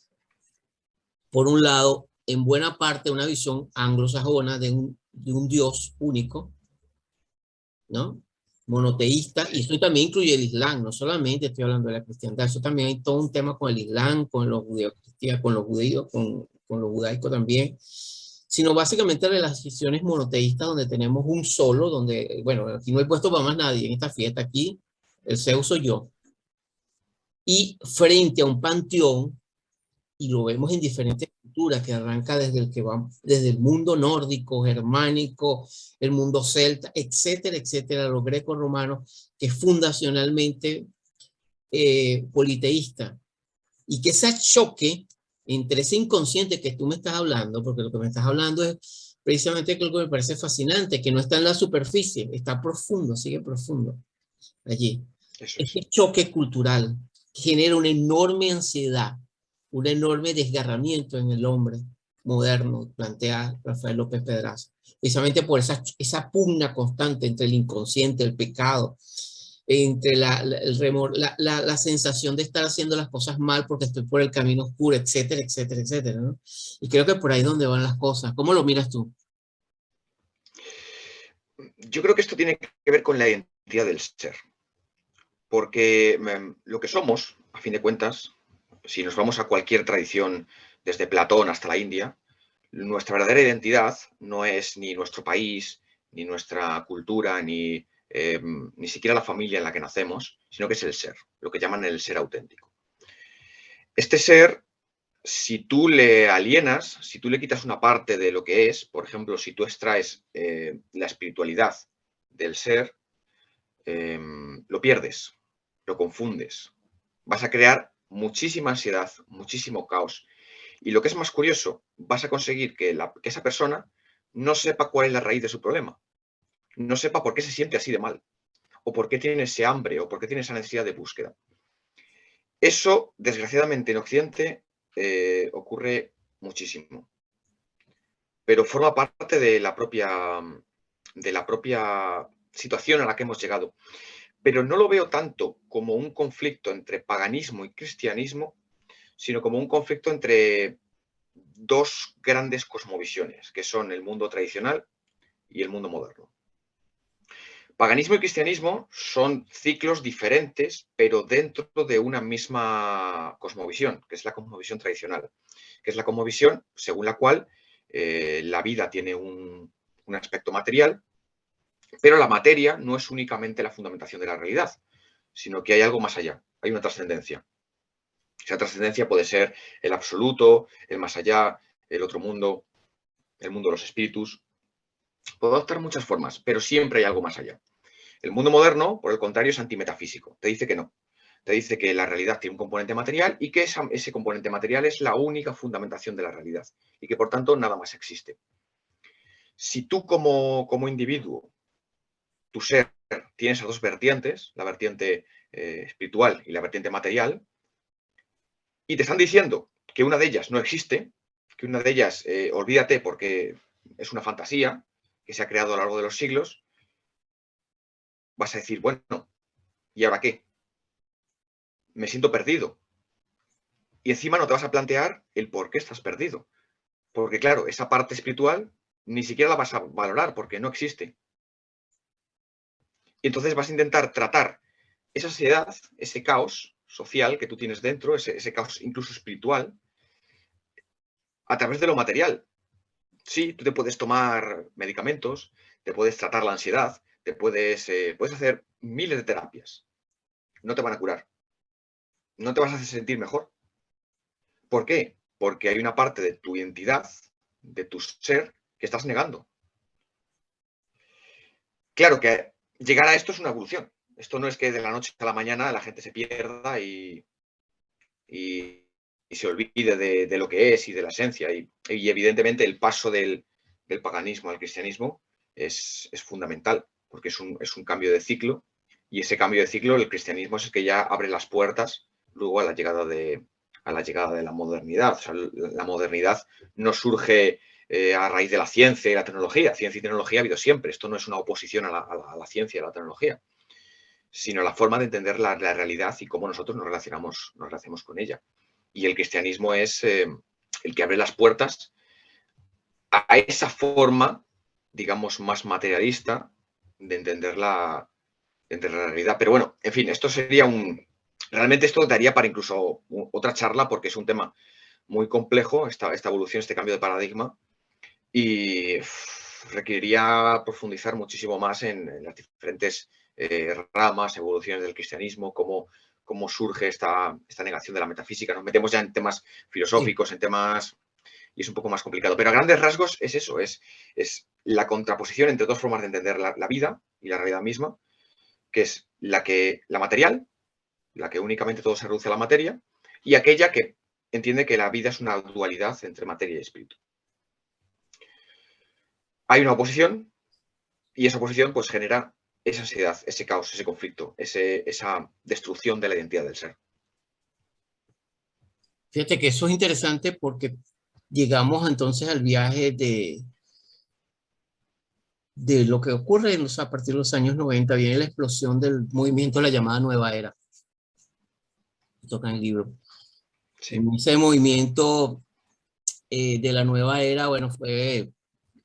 por un lado, en buena parte una visión anglosajona de un Dios único, ¿no? Monoteísta, y Sí. eso también incluye el Islam, no solamente estoy hablando de la cristiandad, eso también hay todo un tema con el Islam, con los judíos, con los judíos, con los judaicos también, sino básicamente relaciones monoteístas donde tenemos un solo, donde, bueno, aquí no he puesto para más nadie en esta fiesta, aquí el Zeus soy yo, y frente a un panteón, y lo vemos en diferentes culturas, que arranca desde el que va, desde el mundo nórdico, germánico, el mundo celta, etcétera, etcétera, los greco romanos, que es fundacionalmente politeísta. Y que ese choque entre ese inconsciente que tú me estás hablando, porque lo que me estás hablando es precisamente algo que me parece fascinante, que no está en la superficie, está profundo, sigue profundo allí. Eso es. Este choque cultural genera una enorme ansiedad, un enorme desgarramiento en el hombre moderno, plantea Rafael López Pedraza, precisamente por esa pugna constante entre el inconsciente, el pecado, entre la sensación de estar haciendo las cosas mal porque estoy por el camino oscuro, etcétera, etcétera, etcétera, ¿no? Y creo que por ahí es donde van las cosas. ¿Cómo lo miras tú? Yo creo que esto tiene que ver con la identidad del ser, porque lo que somos, a fin de cuentas, si nos vamos a cualquier tradición, desde Platón hasta la India, nuestra verdadera identidad no es ni nuestro país, ni nuestra cultura, ni siquiera la familia en la que nacemos, sino que es el ser, lo que llaman el ser auténtico. Este ser, si tú le alienas, si tú le quitas una parte de lo que es, por ejemplo, si tú extraes la espiritualidad del ser, lo pierdes, lo confundes. Vas a crear muchísima ansiedad, muchísimo caos. Y lo que es más curioso, vas a conseguir que esa persona no sepa cuál es la raíz de su problema, no sepa por qué se siente así de mal, o por qué tiene ese hambre, o por qué tiene esa necesidad de búsqueda. Eso, desgraciadamente, en Occidente ocurre muchísimo. pero forma parte de la propia situación a la que hemos llegado. Pero no lo veo tanto como un conflicto entre paganismo y cristianismo, sino como un conflicto entre dos grandes cosmovisiones, que son el mundo tradicional y el mundo moderno. Paganismo y cristianismo son ciclos diferentes, pero dentro de una misma cosmovisión, que es la cosmovisión tradicional, que es la cosmovisión según la cual la vida tiene un aspecto material, pero la materia no es únicamente la fundamentación de la realidad, sino que hay algo más allá, hay una trascendencia. Esa trascendencia puede ser el absoluto, el más allá, el otro mundo, el mundo de los espíritus. Puede adoptar muchas formas, pero siempre hay algo más allá. El mundo moderno, por el contrario, es antimetafísico. Te dice que no. Te dice que la realidad tiene un componente material y que ese componente material es la única fundamentación de la realidad y que, por tanto, nada más existe. Si tú como individuo, tu ser, tienes esas dos vertientes, la vertiente espiritual y la vertiente material, y te están diciendo que una de ellas no existe, que una de ellas, olvídate porque es una fantasía que se ha creado a lo largo de los siglos, vas a decir, bueno, ¿y ahora qué? Me siento perdido. Y encima no te vas a plantear el por qué estás perdido. Porque claro, esa parte espiritual ni siquiera la vas a valorar porque no existe. Y entonces vas a intentar tratar esa ansiedad, ese caos social que tú tienes dentro, ese caos incluso espiritual, a través de lo material. Sí, tú te puedes tomar medicamentos, te puedes tratar la ansiedad, puedes hacer miles de terapias. No te van a curar. No te vas a hacer sentir mejor. ¿Por qué? Porque hay una parte de tu identidad, de tu ser, que estás negando. Claro que llegar a esto es una evolución. Esto no es que de la noche a la mañana la gente se pierda y, y se olvide de lo que es y de la esencia. Y evidentemente el paso del paganismo al cristianismo es fundamental, porque es un cambio de ciclo. Y ese cambio de ciclo, el cristianismo es el que ya abre las puertas luego a la llegada de la modernidad. O sea, la modernidad no surge a raíz de la ciencia y la tecnología. Ciencia y tecnología ha habido siempre. Esto no es una oposición a la ciencia y a la tecnología, sino la forma de entender la realidad y cómo nosotros nos relacionamos con ella. Y el cristianismo es el que abre las puertas a esa forma, digamos, más materialista de entender la realidad. Pero bueno, en fin, esto sería realmente esto daría para incluso otra charla porque es un tema muy complejo, esta evolución, este cambio de paradigma, y requeriría profundizar muchísimo más en las diferentes ramas, evoluciones del cristianismo, cómo surge esta negación de la metafísica. Nos metemos ya en temas Sí. filosóficos, en temas y es un poco más complicado. Pero a grandes rasgos es eso, es la contraposición entre dos formas de entender la vida y la realidad misma, que es la material, la que únicamente todo se reduce a la materia, y aquella que entiende que la vida es una dualidad entre materia y espíritu. Hay una oposición y esa oposición pues genera esa ansiedad, ese caos, ese conflicto, esa destrucción de la identidad del ser. Fíjate que eso es interesante porque llegamos entonces al viaje de lo que ocurre a partir de los años 90. Viene la explosión del movimiento de la llamada Nueva Era. Toca en el libro. Sí. En ese movimiento de la Nueva Era, bueno,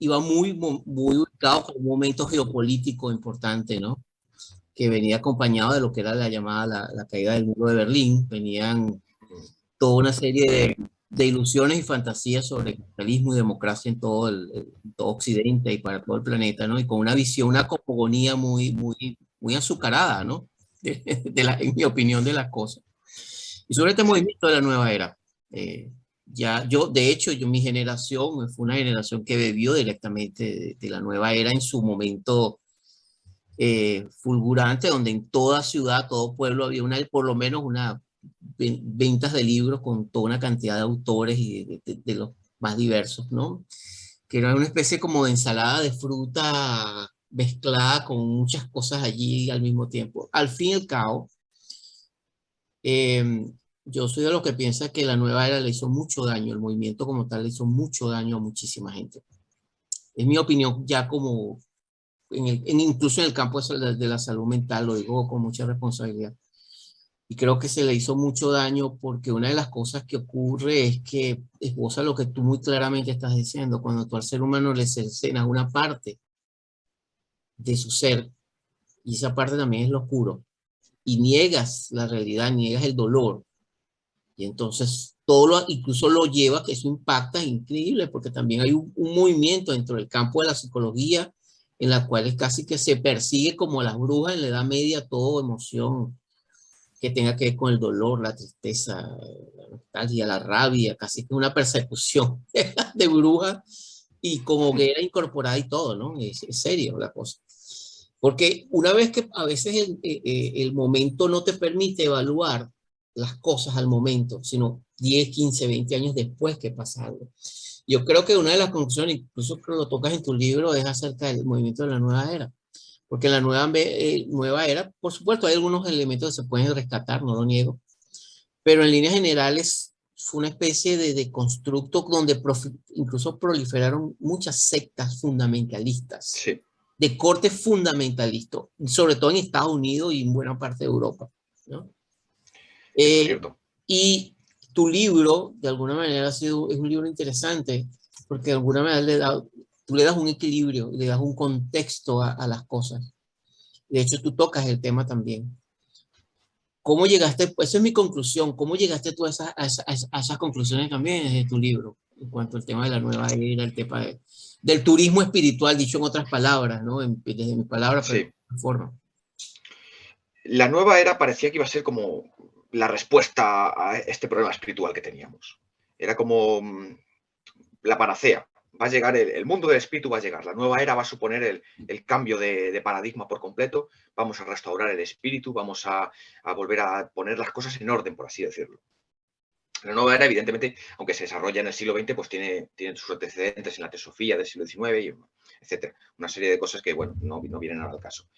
iba muy ubicado con un momento geopolítico importante, ¿no? Que venía acompañado de lo que era la llamada la caída del muro de Berlín. Venían toda una serie de ilusiones y fantasías sobre capitalismo y democracia en en todo Occidente y para todo el planeta, ¿no? Y con una visión, una cosmogonía muy azucarada, ¿no? En mi opinión, de las cosas. Y sobre este Sí. movimiento de la nueva era, ya yo, de hecho, mi generación fue una generación que bebió directamente de la nueva era en su momento fulgurante, donde en toda ciudad, todo pueblo había por lo menos una ventas de libros con toda una cantidad de autores y de los más diversos, ¿no? Que era una especie como de ensalada de fruta mezclada con muchas cosas allí al mismo tiempo. Al fin y al cabo, eh, yo soy de los que piensa que la nueva era le hizo mucho daño, el movimiento como tal le hizo mucho daño a muchísima gente. Es mi opinión ya como, incluso en el campo de la salud mental, lo digo con mucha responsabilidad. Y creo que se le hizo mucho daño porque una de las cosas que ocurre es que esboza lo que tú muy claramente estás diciendo, cuando tú al ser humano le cercenas una parte de su ser, y esa parte también es lo oscuro, y niegas la realidad, niegas el dolor, y entonces incluso lo lleva, que eso impacta, es increíble, porque también hay un movimiento dentro del campo de la psicología en la cual es casi que se persigue como las brujas en la Edad Media, toda emoción que tenga que ver con el dolor, la tristeza, la nostalgia, la rabia, casi que una persecución de brujas y como hoguera incorporada y todo, ¿no? Es serio la cosa. Porque una vez que a veces el momento no te permite evaluar las cosas al momento, sino 10, 15, 20 años después que pasa algo. Yo creo que una de las conclusiones, incluso que lo tocas en tu libro, es acerca del movimiento de la nueva era. Porque en la nueva era, por supuesto, hay algunos elementos que se pueden rescatar, no lo niego, pero en líneas generales fue una especie de constructo donde incluso proliferaron muchas sectas fundamentalistas, Sí, de corte fundamentalista, sobre todo en Estados Unidos y en buena parte de Europa, ¿no? eso es Eh, cierto. y tu libro, de alguna manera, es un libro interesante, porque de alguna manera tú le das un equilibrio, le das un contexto a las cosas. De hecho, tú tocas el tema también. ¿Cómo llegaste? Esa es mi conclusión. ¿Cómo llegaste tú a esas conclusiones también desde tu libro? En cuanto al tema de la nueva era, el tema del turismo espiritual, dicho en otras palabras, ¿no? Desde mis palabras, pero de Sí. otra forma. La nueva era parecía que iba a ser como la respuesta a este problema espiritual que teníamos. Era como la panacea. Va a llegar el mundo del espíritu, va a llegar. La nueva era va a suponer el cambio de paradigma por completo. Vamos a restaurar el espíritu, vamos a volver a poner las cosas en orden, por así decirlo. La nueva era, evidentemente, aunque se desarrolla en el siglo XX, pues tiene sus antecedentes en la teosofía del siglo XIX, etcétera. Una serie de cosas que, bueno, no vienen ahora al caso.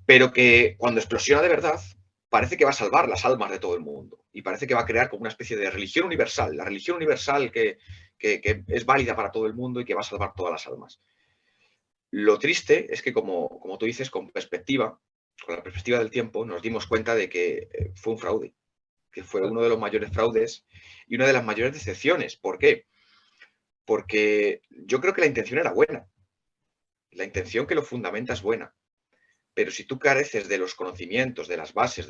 Pero que cuando explosiona de verdad, parece que va a salvar las almas de todo el mundo. Y parece que va a crear como una especie de religión universal, la religión universal que es válida para todo el mundo y que va a salvar todas las almas. Lo triste es que, como tú dices, con la perspectiva del tiempo, nos dimos cuenta de que fue un fraude, que fue uno de los mayores fraudes y una de las mayores decepciones. ¿Por qué? Porque yo creo que la intención era buena. La intención que lo fundamenta es buena. Pero si tú careces de los conocimientos, de las bases,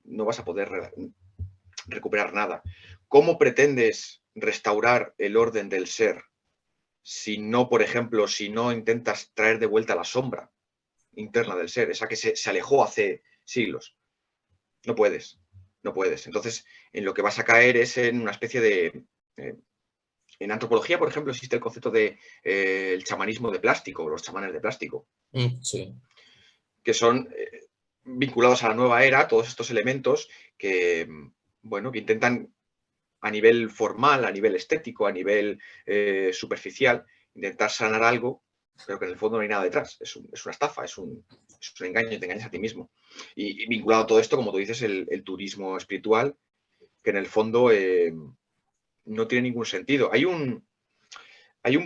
no vas a poder recuperar nada. ¿Cómo pretendes restaurar el orden del ser si no, por ejemplo, si no intentas traer de vuelta la sombra interna del ser, esa que se alejó hace siglos? No puedes, no puedes. Entonces, en lo que vas a caer es en una especie de... en antropología, por ejemplo, existe el concepto de el chamanismo de plástico, los chamanes de plástico, Sí. que son vinculados a la nueva era, todos estos elementos que, bueno, que intentan a nivel formal, a nivel estético, a nivel superficial, intentar sanar algo, pero que en el fondo no hay nada detrás. Es una estafa, es un engaño, te engañas a ti mismo. Y vinculado a todo esto, como tú dices, el turismo espiritual, que en el fondo no tiene ningún sentido. Hay un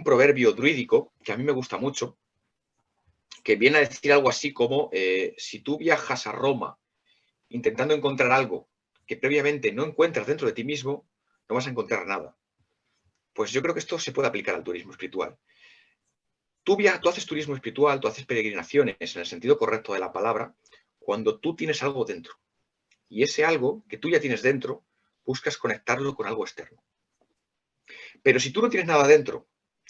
proverbio druídico que a mí me gusta mucho, que viene a decir algo así como, si tú viajas a Roma intentando encontrar algo que previamente no encuentras dentro de ti mismo, no vas a encontrar nada. Pues yo creo que esto se puede aplicar al turismo espiritual. Tú haces turismo espiritual, tú haces peregrinaciones en el sentido correcto de la palabra, cuando tú tienes algo dentro. Y ese algo que tú ya tienes dentro, buscas conectarlo con algo externo. Pero si tú no tienes nada dentro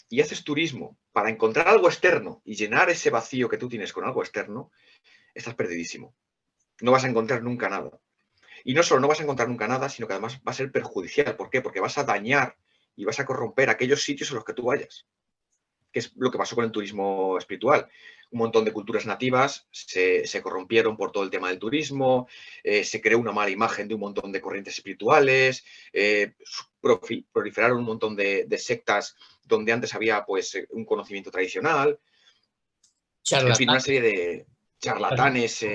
y haces turismo para encontrar algo externo y llenar ese vacío que tú tienes con algo externo, estás perdidísimo. No vas a encontrar nunca nada. Y no solo no vas a encontrar nunca nada, sino que además va a ser perjudicial. ¿Por qué? Porque vas a dañar y vas a corromper aquellos sitios en los que tú vayas, que es lo que pasó con el turismo espiritual. Un montón de culturas nativas se corrompieron por todo el tema del turismo, se creó una mala imagen de un montón de corrientes espirituales, proliferaron un montón de sectas donde antes había pues un conocimiento tradicional, en fin, una Charlatán. serie de charlatanes,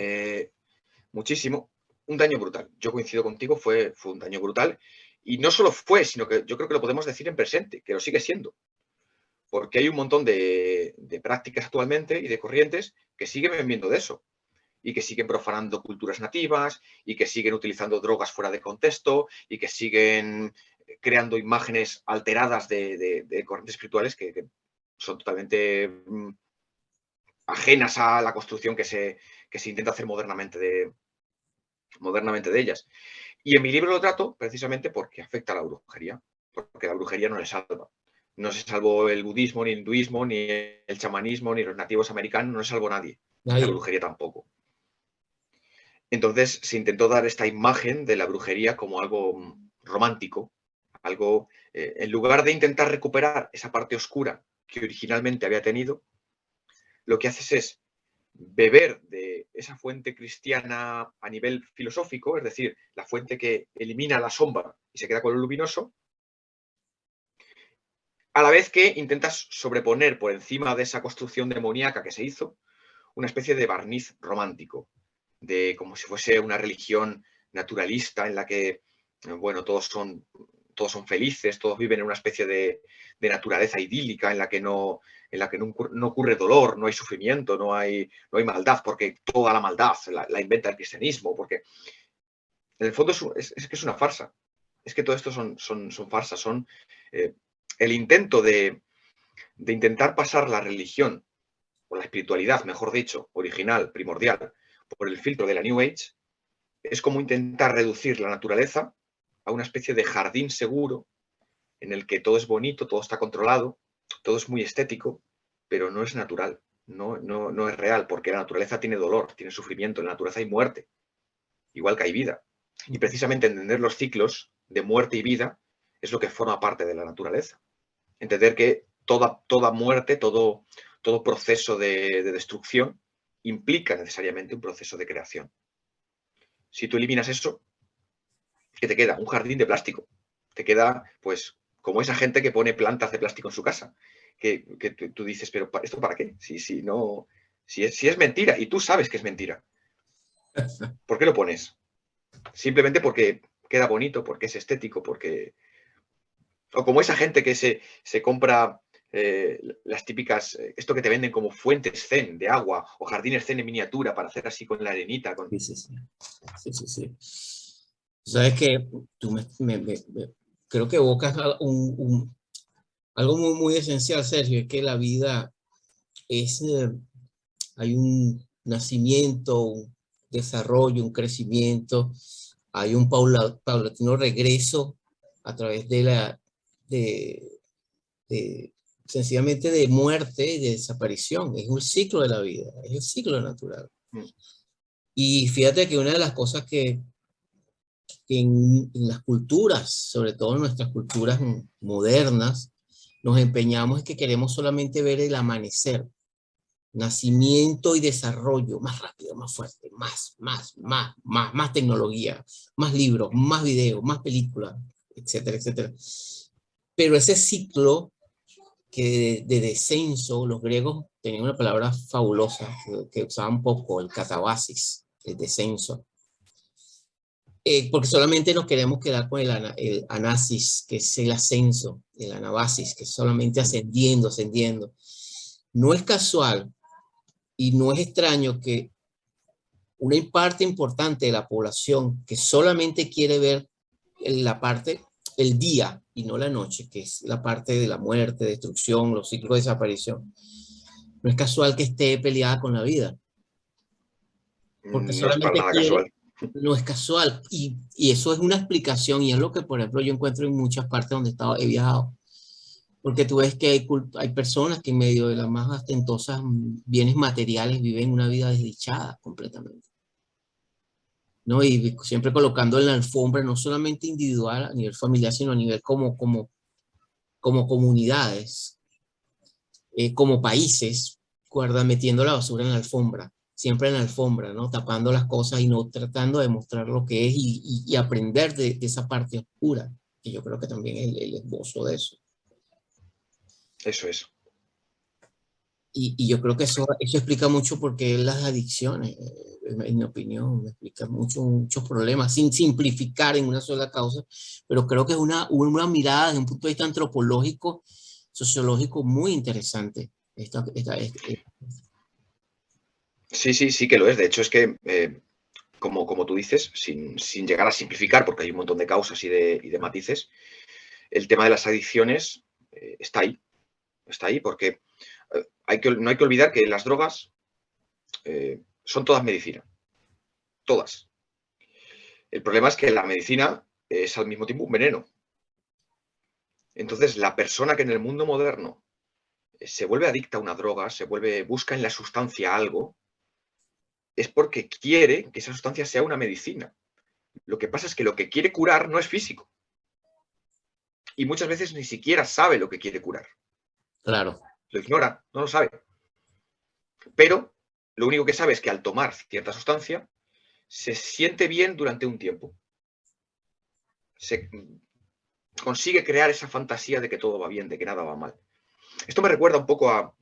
muchísimo, un daño brutal. Yo coincido contigo, fue un daño brutal. Y no solo fue, sino que yo creo que lo podemos decir en presente, que lo sigue siendo. porque hay un montón de prácticas actualmente y de corrientes que siguen viviendo de eso y que siguen profanando culturas nativas y que siguen utilizando drogas fuera de contexto y que siguen creando imágenes alteradas de corrientes espirituales que son totalmente ajenas a la construcción que se intenta hacer modernamente de ellas. Y en mi libro lo trato precisamente porque afecta a la brujería, porque la brujería no le salva. No se salvó el budismo, ni el hinduismo, ni el chamanismo, ni los nativos americanos, no se salvó nadie. La Nadie. brujería tampoco. Entonces se intentó dar esta imagen de la brujería como algo romántico, algo, en lugar de intentar recuperar esa parte oscura que originalmente había tenido, lo que haces es beber de esa fuente cristiana a nivel filosófico, es decir, la fuente que elimina la sombra y se queda con lo luminoso, a la vez que intentas sobreponer por encima de esa construcción demoníaca que se hizo una especie de barniz romántico, de como si fuese una religión naturalista en la que, bueno, todos son felices, todos viven en una especie de naturaleza idílica en la que no ocurre dolor, no hay sufrimiento, no hay maldad, porque toda la maldad la inventa el cristianismo, porque en el fondo es que es una farsa. Es que todo esto son farsas, son el intento de intentar pasar la religión o la espiritualidad, mejor dicho, original, primordial, por el filtro de la New Age, es como intentar reducir la naturaleza a una especie de jardín seguro en el que todo es bonito, todo está controlado, todo es muy estético, pero no es natural, no es real, porque la naturaleza tiene dolor, tiene sufrimiento, en la naturaleza hay muerte, igual que hay vida. Y precisamente entender los ciclos de muerte y vida es lo que forma parte de la naturaleza. Entender que toda muerte, todo proceso de destrucción implica necesariamente un proceso de creación. Si tú eliminas eso, ¿qué te queda? Un jardín de plástico. Te queda, pues, como esa gente que pone plantas de plástico en su casa. Que tú dices, pero ¿esto para qué? Si es mentira y tú sabes que es mentira, ¿por qué lo pones? Simplemente porque queda bonito, porque es estético, porque... O como esa gente que se compra las típicas, esto que te venden como fuentes zen de agua o jardines zen en miniatura para hacer así con la arenita. Sí, sí, sí. Sí, sí, sí. Sabes que tú creo que evocas algo muy, muy esencial, Sergio, es que la vida es, hay un nacimiento, un desarrollo, un crecimiento, hay un paulatino regreso a través de, sencillamente de muerte y de desaparición. Es un ciclo de la vida, es el ciclo natural. Mm. Y fíjate que una de las cosas que en las culturas, sobre todo en nuestras culturas modernas, nos empeñamos es que queremos solamente ver el amanecer, nacimiento y desarrollo más rápido, más fuerte, más tecnología, más libros, más videos, más películas, etcétera, etcétera. Pero ese ciclo de descenso, los griegos tenían una palabra fabulosa que usaban poco, el catabasis, el descenso. Porque solamente nos queremos quedar con el anasis, que es el ascenso, el anabasis, que es solamente ascendiendo, ascendiendo. No es casual y no es extraño que una parte importante de la población que solamente quiere ver la parte, el día y no la noche, que es la parte de la muerte, destrucción, los ciclos de desaparición, no es casual que esté peleada con la vida, porque No es para solamente nada quiere, casual. no es casual. Y eso es una explicación y es lo que, por ejemplo, yo encuentro en muchas partes donde he viajado. Porque tú ves que hay personas que en medio de las más ostentosas bienes materiales viven una vida desdichada completamente, ¿no? Y siempre colocando en la alfombra, no solamente individual a nivel familiar, sino a nivel como comunidades, como países, guarda, metiendo la basura en la alfombra, siempre en la alfombra, ¿no? Tapando las cosas y no tratando de mostrar lo que es y aprender de esa parte oscura, que yo creo que también es el esbozo de eso. Eso es. Y yo creo que eso explica mucho por qué las adicciones, en mi opinión, explica muchos problemas, sin simplificar en una sola causa, pero creo que es una mirada desde un punto de vista antropológico sociológico muy interesante. Sí que lo es. De hecho, es que, como tú dices, sin llegar a simplificar, porque hay un montón de causas y de matices, el tema de las adicciones está ahí porque no hay que olvidar que las drogas son todas medicina, todas. El problema es que la medicina es al mismo tiempo un veneno. Entonces, la persona que en el mundo moderno se vuelve adicta a una droga, busca en la sustancia algo, es porque quiere que esa sustancia sea una medicina. Lo que pasa es que lo que quiere curar no es físico. Y muchas veces ni siquiera sabe lo que quiere curar. Claro. Lo ignora, no lo sabe. Pero lo único que sabe es que al tomar cierta sustancia se siente bien durante un tiempo. Se consigue crear esa fantasía de que todo va bien, de que nada va mal. Esto me recuerda un poco a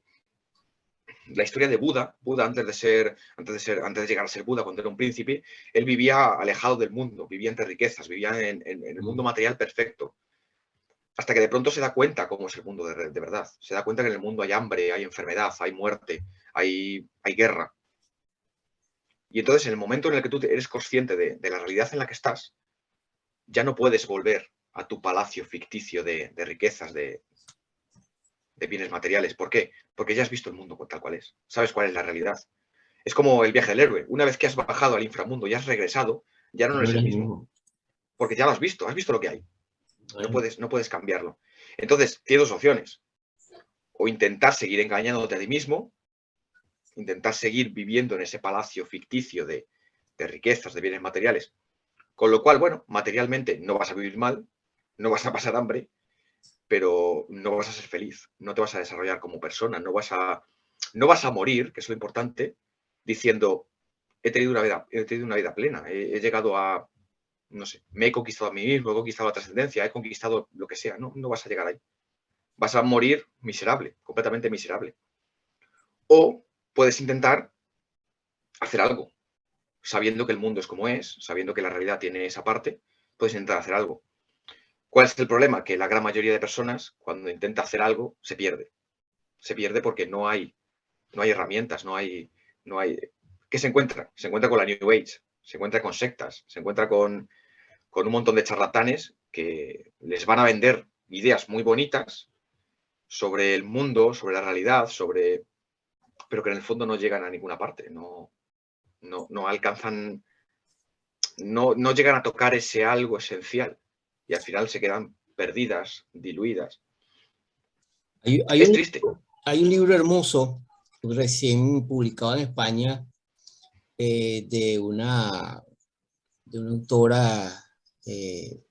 la historia de Buda. Buda, antes de llegar a ser Buda, cuando era un príncipe, él vivía alejado del mundo, vivía entre riquezas, vivía en el mundo material perfecto. Hasta que de pronto se da cuenta cómo es el mundo de verdad. Se da cuenta que en el mundo hay hambre, hay enfermedad, hay muerte, hay guerra. Y entonces, en el momento en el que tú eres consciente de la realidad en la que estás, ya no puedes volver a tu palacio ficticio de riquezas, de bienes materiales. ¿Por qué? Porque ya has visto el mundo tal cual es. Sabes cuál es la realidad. Es como el viaje del héroe. Una vez que has bajado al inframundo y has regresado, ya no eres el mismo. Porque ya lo has visto lo que hay. No puedes cambiarlo. Entonces, tienes dos opciones. O intentar seguir engañándote a ti mismo, intentar seguir viviendo en ese palacio ficticio de riquezas, de bienes materiales. Con lo cual, bueno, materialmente no vas a vivir mal, no vas a pasar hambre, pero no vas a ser feliz, no te vas a desarrollar como persona, no vas a morir, que es lo importante, diciendo, he tenido una vida plena, he llegado a, no sé, me he conquistado a mí mismo, he conquistado la trascendencia, he conquistado lo que sea. No vas a llegar ahí. Vas a morir miserable, completamente miserable. O puedes intentar hacer algo, sabiendo que el mundo es como es, sabiendo que la realidad tiene esa parte, puedes intentar hacer algo. ¿Cuál es el problema? Que la gran mayoría de personas, cuando intenta hacer algo, se pierde. Se pierde porque no hay herramientas, no hay. ¿Qué se encuentra? Se encuentra con la New Age, se encuentra con sectas, se encuentra con un montón de charlatanes que les van a vender ideas muy bonitas sobre el mundo, sobre la realidad, pero que en el fondo no llegan a ninguna parte, no alcanzan, no llegan a tocar ese algo esencial y al final se quedan perdidas, diluidas. Es triste. Hay un libro hermoso, recién publicado en España, de una autora, ella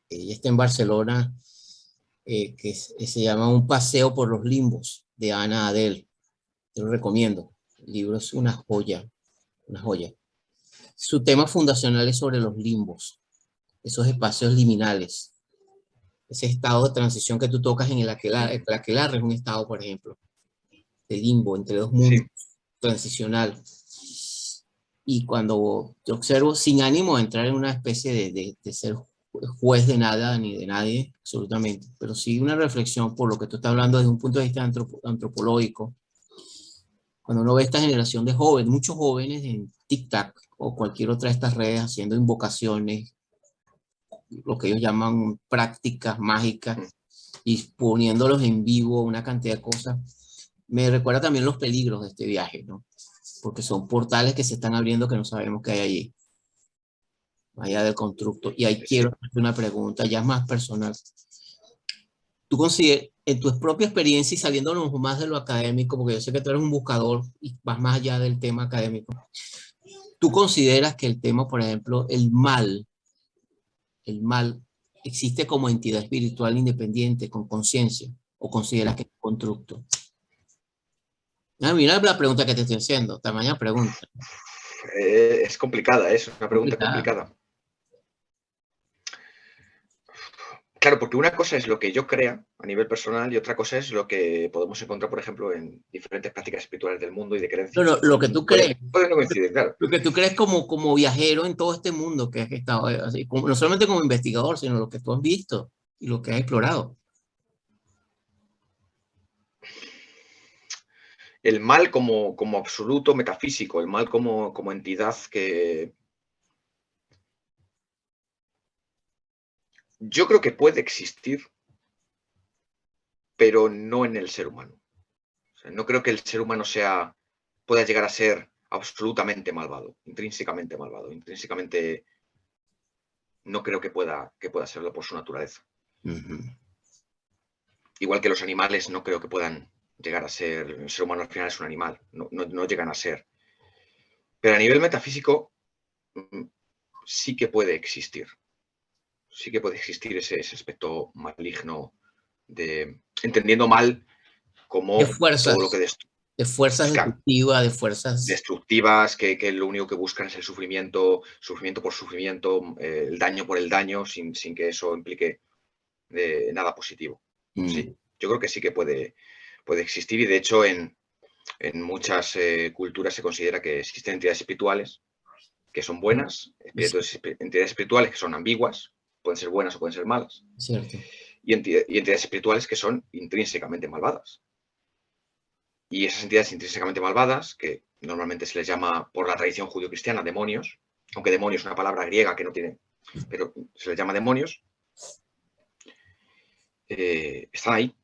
está en Barcelona, que se llama Un paseo por los limbos, de Ana Adel. Te lo recomiendo. El libro es una joya, una joya. Su tema fundacional es sobre los limbos, esos espacios liminales, ese estado de transición que tú tocas en el aquelarre es un estado, por ejemplo, de limbo entre dos mundos, transicional. Y cuando yo observo, sin ánimo de entrar en una especie de ser juez de nada ni de nadie, absolutamente, pero sí una reflexión por lo que tú estás hablando desde un punto de vista antropológico. Cuando uno ve esta generación de jóvenes, muchos jóvenes en TikTok o cualquier otra de estas redes haciendo invocaciones, lo que ellos llaman prácticas mágicas, y poniéndolos en vivo, una cantidad de cosas, me recuerda también los peligros de este viaje, ¿no? Porque son portales que se están abriendo que no sabemos qué hay allí, allá del constructo. Y ahí quiero hacerte una pregunta ya más personal. ¿Tú consideras, en tu propia experiencia y saliéndonos más de lo académico, porque yo sé que tú eres un buscador y vas más allá del tema académico, ¿tú consideras que el tema, por ejemplo, el mal, existe como entidad espiritual independiente, con conciencia, o consideras que es un constructo? Mira la pregunta que te estoy haciendo, tamaña pregunta. Es complicada, es una pregunta complicada. Claro, porque una cosa es lo que yo crea a nivel personal y otra cosa es lo que podemos encontrar, por ejemplo, en diferentes prácticas espirituales del mundo y de creencias. No, lo que tú crees. Puede no coincidir, claro. Lo que tú crees como viajero en todo este mundo que has estado, así, no solamente como investigador, sino lo que tú has visto y lo que has explorado. el mal como absoluto metafísico, el mal como entidad que yo creo que puede existir, pero no en el ser humano. O sea, no creo que el ser humano pueda llegar a ser absolutamente malvado, intrínsecamente malvado, intrínsecamente no creo que pueda serlo por su naturaleza. Ujú. Igual que los animales no creo que puedan llegar a ser, el ser humano al final es un animal, no llegan a ser. Pero a nivel metafísico mm, sí que puede existir. Sí que puede existir ese aspecto maligno de entendiendo mal De como todo lo que fuerzas, de fuerzas claro, destructivas, de fuerzas. destructivas, que lo único que buscan es el sufrimiento, sufrimiento por sufrimiento, el daño por el daño, sin que eso implique nada positivo. Sí, Mm, yo creo que sí que puede existir y de hecho en muchas culturas se considera que existen entidades espirituales que son buenas, es entidades espirituales que son ambiguas, pueden ser buenas o pueden ser malas, cierto. y entidades espirituales que son intrínsecamente malvadas. Y esas entidades intrínsecamente malvadas, que normalmente se les llama por la tradición judio-cristiana demonios, aunque demonio es una palabra griega que no tiene, pero se les llama demonios, están ahí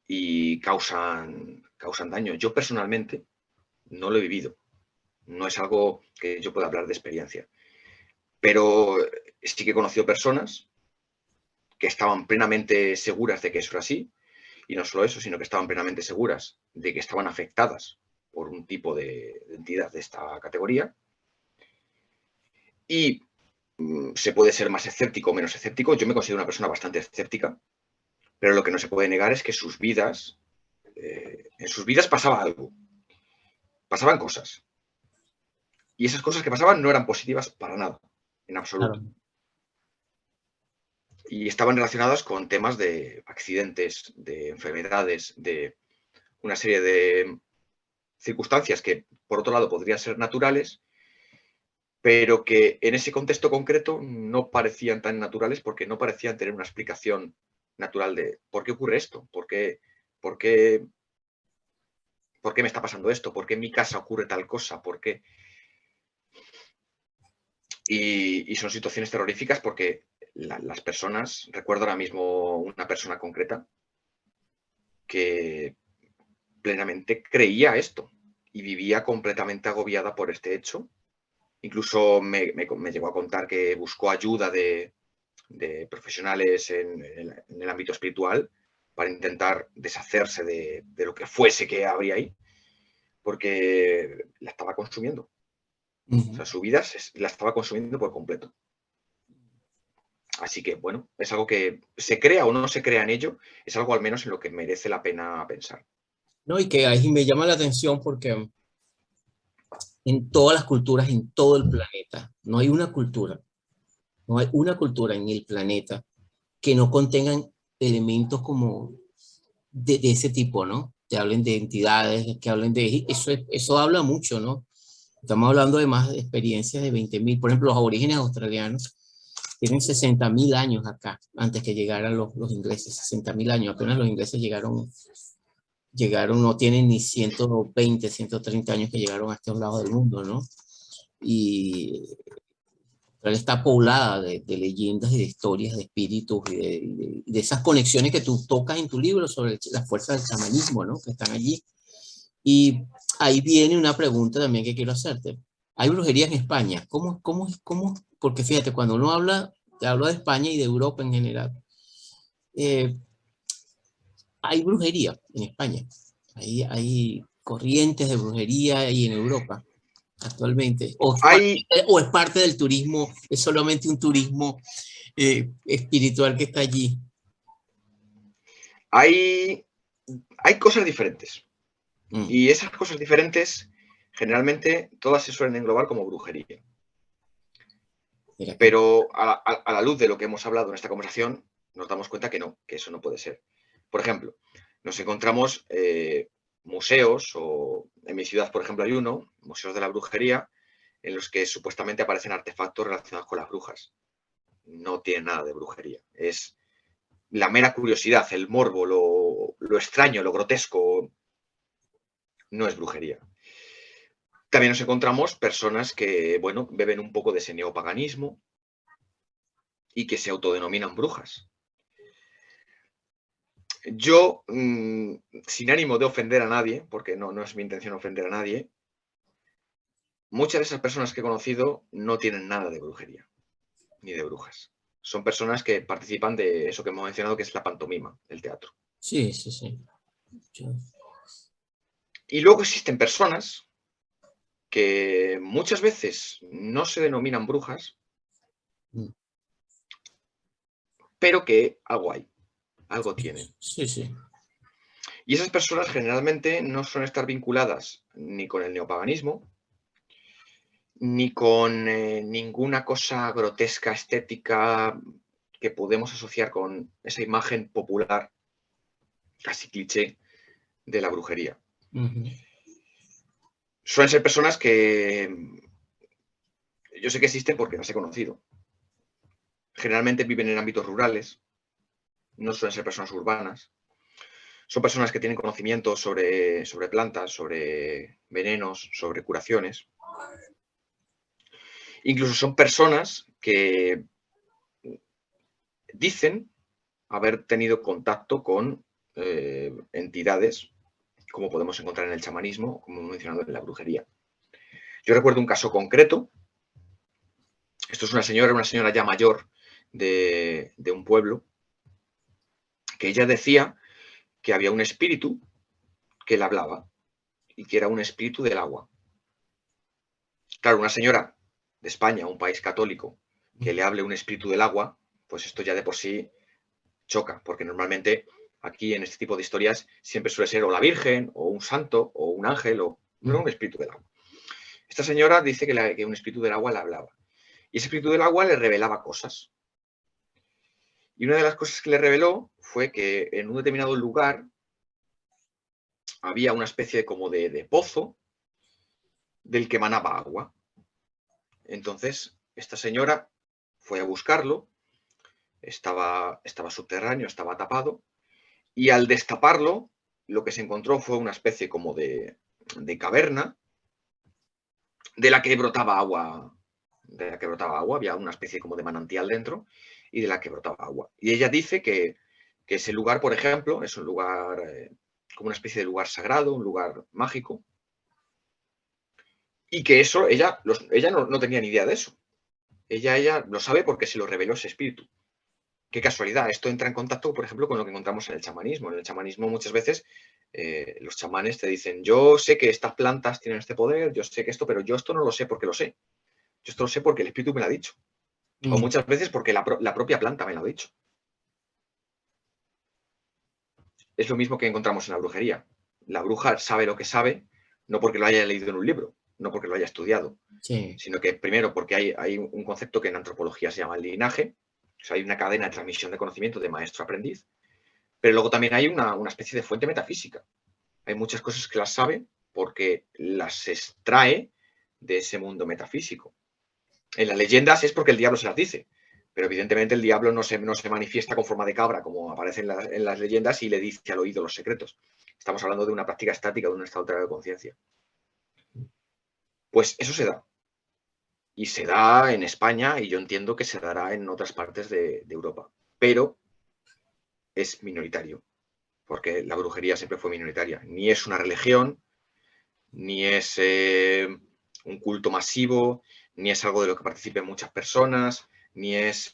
y causan daño. Yo personalmente no lo he vivido, no es algo que yo pueda hablar de experiencia, pero sí que he conocido personas que estaban plenamente seguras de que eso era así, y no solo eso, sino que estaban plenamente seguras de que estaban afectadas por un tipo de entidad de esta categoría, y se puede ser más escéptico o menos escéptico. Yo me considero una persona bastante escéptica, pero lo que no se puede negar es que en sus vidas pasaba algo, pasaban cosas, y esas cosas que pasaban no eran positivas para nada, en absoluto. Claro. Y estaban relacionadas con temas de accidentes, de enfermedades, de una serie de circunstancias que, por otro lado, podrían ser naturales, pero que en ese contexto concreto no parecían tan naturales porque no parecían tener una explicación natural de por qué ocurre esto, por qué, por qué me está pasando esto, por qué en mi casa ocurre tal cosa, por qué. Y son situaciones terroríficas porque las personas, recuerdo ahora mismo una persona concreta que plenamente creía esto y vivía completamente agobiada por este hecho. Incluso me llegó a contar que buscó ayuda de profesionales en el ámbito espiritual para intentar deshacerse de lo que fuese que habría ahí, porque la estaba consumiendo. O Ujú. sea, su vida la estaba consumiendo por completo. Así que, bueno, es algo que se crea o no se crea en ello, es algo al menos en lo que merece la pena pensar. No, y que ahí me llama la atención porque en todas las culturas, en todo el planeta, no hay una cultura, no hay una cultura en el planeta que no contengan elementos como de ese tipo, ¿no? Que hablen de entidades, que hablen de... Eso habla mucho, ¿no? Estamos hablando de más experiencias de 20.000. Por ejemplo, los aborígenes australianos tienen 60.000 años acá, antes que llegaran los ingleses, 60.000 años. Apenas los ingleses llegaron, no tienen ni 120, 130 años que llegaron a este lado del mundo, ¿no? Y Australia está poblada de leyendas y de historias, de espíritus y de esas conexiones que tú tocas en tu libro sobre las fuerzas del chamanismo, ¿no? Que están allí. Y ahí viene una pregunta también que quiero hacerte. ¿Hay brujería en España? ¿Cómo? Porque fíjate, cuando uno habla, te hablo de España y de Europa en general, eh, hay brujería en España. Hay corrientes de brujería ahí en Europa actualmente. Hay, O es parte del turismo, es solamente un turismo espiritual que está allí. hay, hay cosas diferentes. Mm, Y esas cosas diferentes, generalmente, todas se suelen englobar como brujería. mira que, Pero a la luz de lo que hemos hablado en esta conversación, nos damos cuenta que no, que eso no puede ser. Por ejemplo, nos encontramos museos, o en mi ciudad, por ejemplo, hay uno, museos de la brujería, en los que supuestamente aparecen artefactos relacionados con las brujas. No tiene nada de brujería. Es la mera curiosidad, el morbo, lo extraño, lo grotesco, no es brujería. También nos encontramos personas que, bueno, beben un poco de ese neopaganismo y que se autodenominan brujas. Yo, sin ánimo de ofender a nadie, porque no es mi intención ofender a nadie, muchas de esas personas que he conocido no tienen nada de brujería, ni de brujas. Son personas que participan de eso que hemos mencionado, que es la pantomima, el teatro. Sí, sí, sí. Yo- Y luego existen personas que muchas veces no se denominan brujas, mm, pero que algo hay, algo tienen. sí, sí. Y esas personas generalmente no suelen estar vinculadas ni con el neopaganismo, ni con ninguna cosa grotesca, estética que podemos asociar con esa imagen popular, casi cliché, de la brujería. Ujú. Suelen ser personas que yo sé que existen porque las he conocido. Generalmente viven en ámbitos rurales, no suelen ser personas urbanas. Son personas que tienen conocimientos sobre plantas, sobre venenos, sobre curaciones. Incluso son personas que dicen haber tenido contacto con entidades, como podemos encontrar en el chamanismo, como hemos mencionado en la brujería. Yo recuerdo un caso concreto. Esto es una señora ya mayor de un pueblo, que ella decía que había un espíritu que le hablaba y que era un espíritu del agua. Claro, una señora de España, un país católico, que le hable un espíritu del agua, pues esto ya de por sí choca, porque normalmente aquí en este tipo de historias siempre suele ser o la Virgen, o un santo, o un ángel, o no un espíritu del agua. Esta señora dice que un espíritu del agua le hablaba. Y ese espíritu del agua le revelaba cosas. Y una de las cosas que le reveló fue que en un determinado lugar había una especie como de pozo del que emanaba agua. Entonces, esta señora fue a buscarlo, estaba subterráneo, estaba tapado, y al destaparlo, lo que se encontró fue una especie como de caverna de la que brotaba agua, había una especie como de manantial dentro y de la que brotaba agua. Y ella dice que ese lugar, por ejemplo, es un lugar como una especie de lugar sagrado, un lugar mágico, y que eso, ella no tenía ni idea de eso. Ella lo sabe porque se lo reveló ese espíritu. Qué casualidad, esto entra en contacto, por ejemplo, con lo que encontramos en el chamanismo. En el chamanismo muchas veces los chamanes te dicen, yo sé que estas plantas tienen este poder, yo sé que esto, pero yo esto no lo sé porque lo sé. Yo esto lo sé porque el espíritu me lo ha dicho. O muchas veces porque la propia planta me lo ha dicho. Es lo mismo que encontramos en la brujería. La bruja sabe lo que sabe, no porque lo haya leído en un libro, no porque lo haya estudiado, Sí. sino que primero porque hay un concepto que en antropología se llama el linaje, o sea, hay una cadena de transmisión de conocimiento de maestro a aprendiz, pero luego también hay una especie de fuente metafísica. Hay muchas cosas que las sabe porque las extrae de ese mundo metafísico. En las leyendas es porque el diablo se las dice, pero evidentemente el diablo no se manifiesta con forma de cabra, como aparece en las leyendas, y le dice al oído los secretos. Estamos hablando de una práctica estática, de un estado alterado de conciencia. Pues eso se da. Y se da en España y yo entiendo que se dará en otras partes de Europa. Pero es minoritario, porque la brujería siempre fue minoritaria. Ni es una religión, ni es un culto masivo, ni es algo de lo que participen muchas personas, ni es...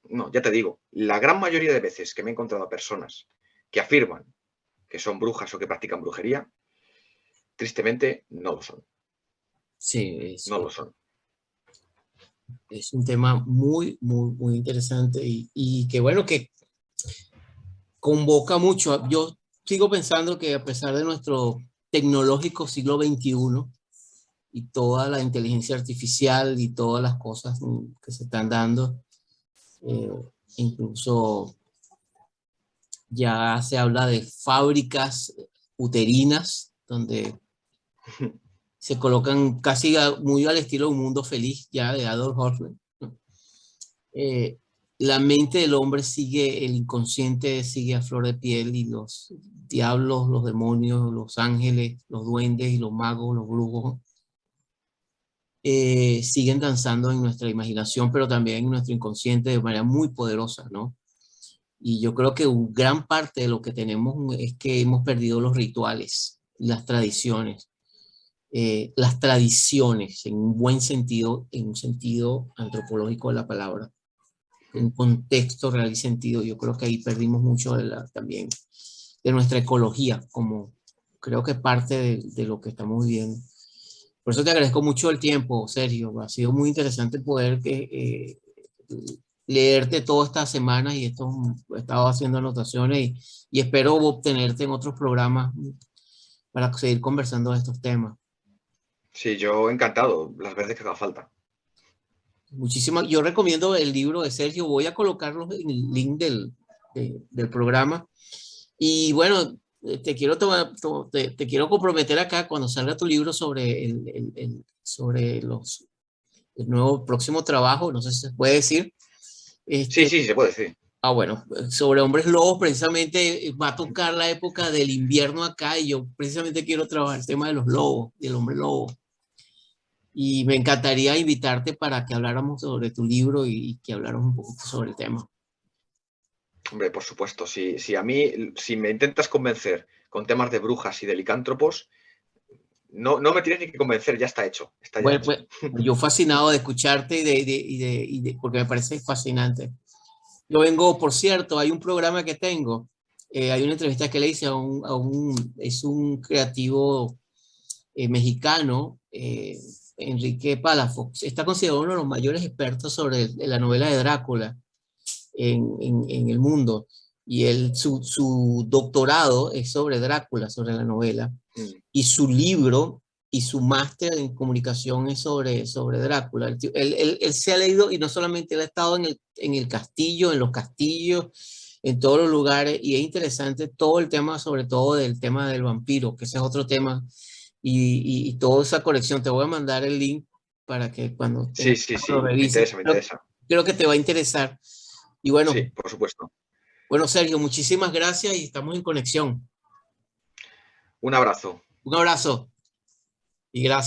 no, ya te digo, la gran mayoría de veces que me he encontrado a personas que afirman que son brujas o que practican brujería, tristemente no lo son. Sí, No lo son. es un tema muy, muy, muy interesante y que bueno, que convoca mucho. Yo sigo pensando que a pesar de nuestro tecnológico siglo XXI y toda la inteligencia artificial y todas las cosas que se están dando, eh, incluso ya se habla de fábricas uterinas donde se colocan casi muy al estilo de Un Mundo Feliz ya de Adolf Huxley, ¿no? la mente del hombre sigue, el inconsciente sigue a flor de piel y los diablos, los demonios, los ángeles, los duendes y los magos, los brujos, siguen danzando en nuestra imaginación, pero también en nuestro inconsciente de manera muy poderosa, ¿no? Y yo creo que gran parte de lo que tenemos es que hemos perdido los rituales, las tradiciones en un buen sentido, en un sentido antropológico de la palabra, en contexto real y sentido. Yo creo que ahí perdimos mucho también de nuestra ecología, como creo que parte de lo que estamos viviendo. Por eso te agradezco mucho el tiempo, Sergio. Ha sido muy interesante poder leerte todas estas semanas y he estado haciendo anotaciones y espero obtenerte en otros programas para seguir conversando de estos temas. Sí, yo encantado, las veces que haga falta. Muchísimas, yo recomiendo el libro de Sergio, voy a colocarlo en el link del programa. Y bueno, te quiero comprometer acá cuando salga tu libro sobre sobre el nuevo próximo trabajo, no sé si se puede decir. Sí, Este, sí, se puede decir. bueno, sobre hombres lobos, precisamente va a tocar la época del invierno acá y yo precisamente quiero trabajar el tema de los lobos, del hombre lobo. Y me encantaría invitarte para que habláramos sobre tu libro y que habláramos un poquito sobre el tema. Hombre, por supuesto, si me intentas convencer con temas de brujas y de licántropos, no me tienes ni que convencer, ya está hecho, está ya Bueno, hecho. pues yo fascinado de escucharte porque me parece fascinante. Yo vengo, por cierto, hay un programa que tengo, hay una entrevista que le hice es un creativo mexicano, Enrique Palafox. Está considerado uno de los mayores expertos sobre la novela de Drácula en el mundo. Y su doctorado es sobre Drácula, sobre la novela. Mm. Y su libro y su máster en comunicación es sobre Drácula. Él se ha leído y no solamente él ha estado en el castillo, en los castillos, en todos los lugares, y es interesante todo el tema, sobre todo del tema del vampiro, que ese es otro tema, y toda esa colección. Te voy a mandar el link para que cuando Sí, tengas sí, lo sí, me revises. interesa, me interesa. Creo que te va a interesar. Y Sí, bueno, por supuesto. bueno, Sergio, muchísimas gracias y estamos en conexión. Un abrazo. Un abrazo y gracias.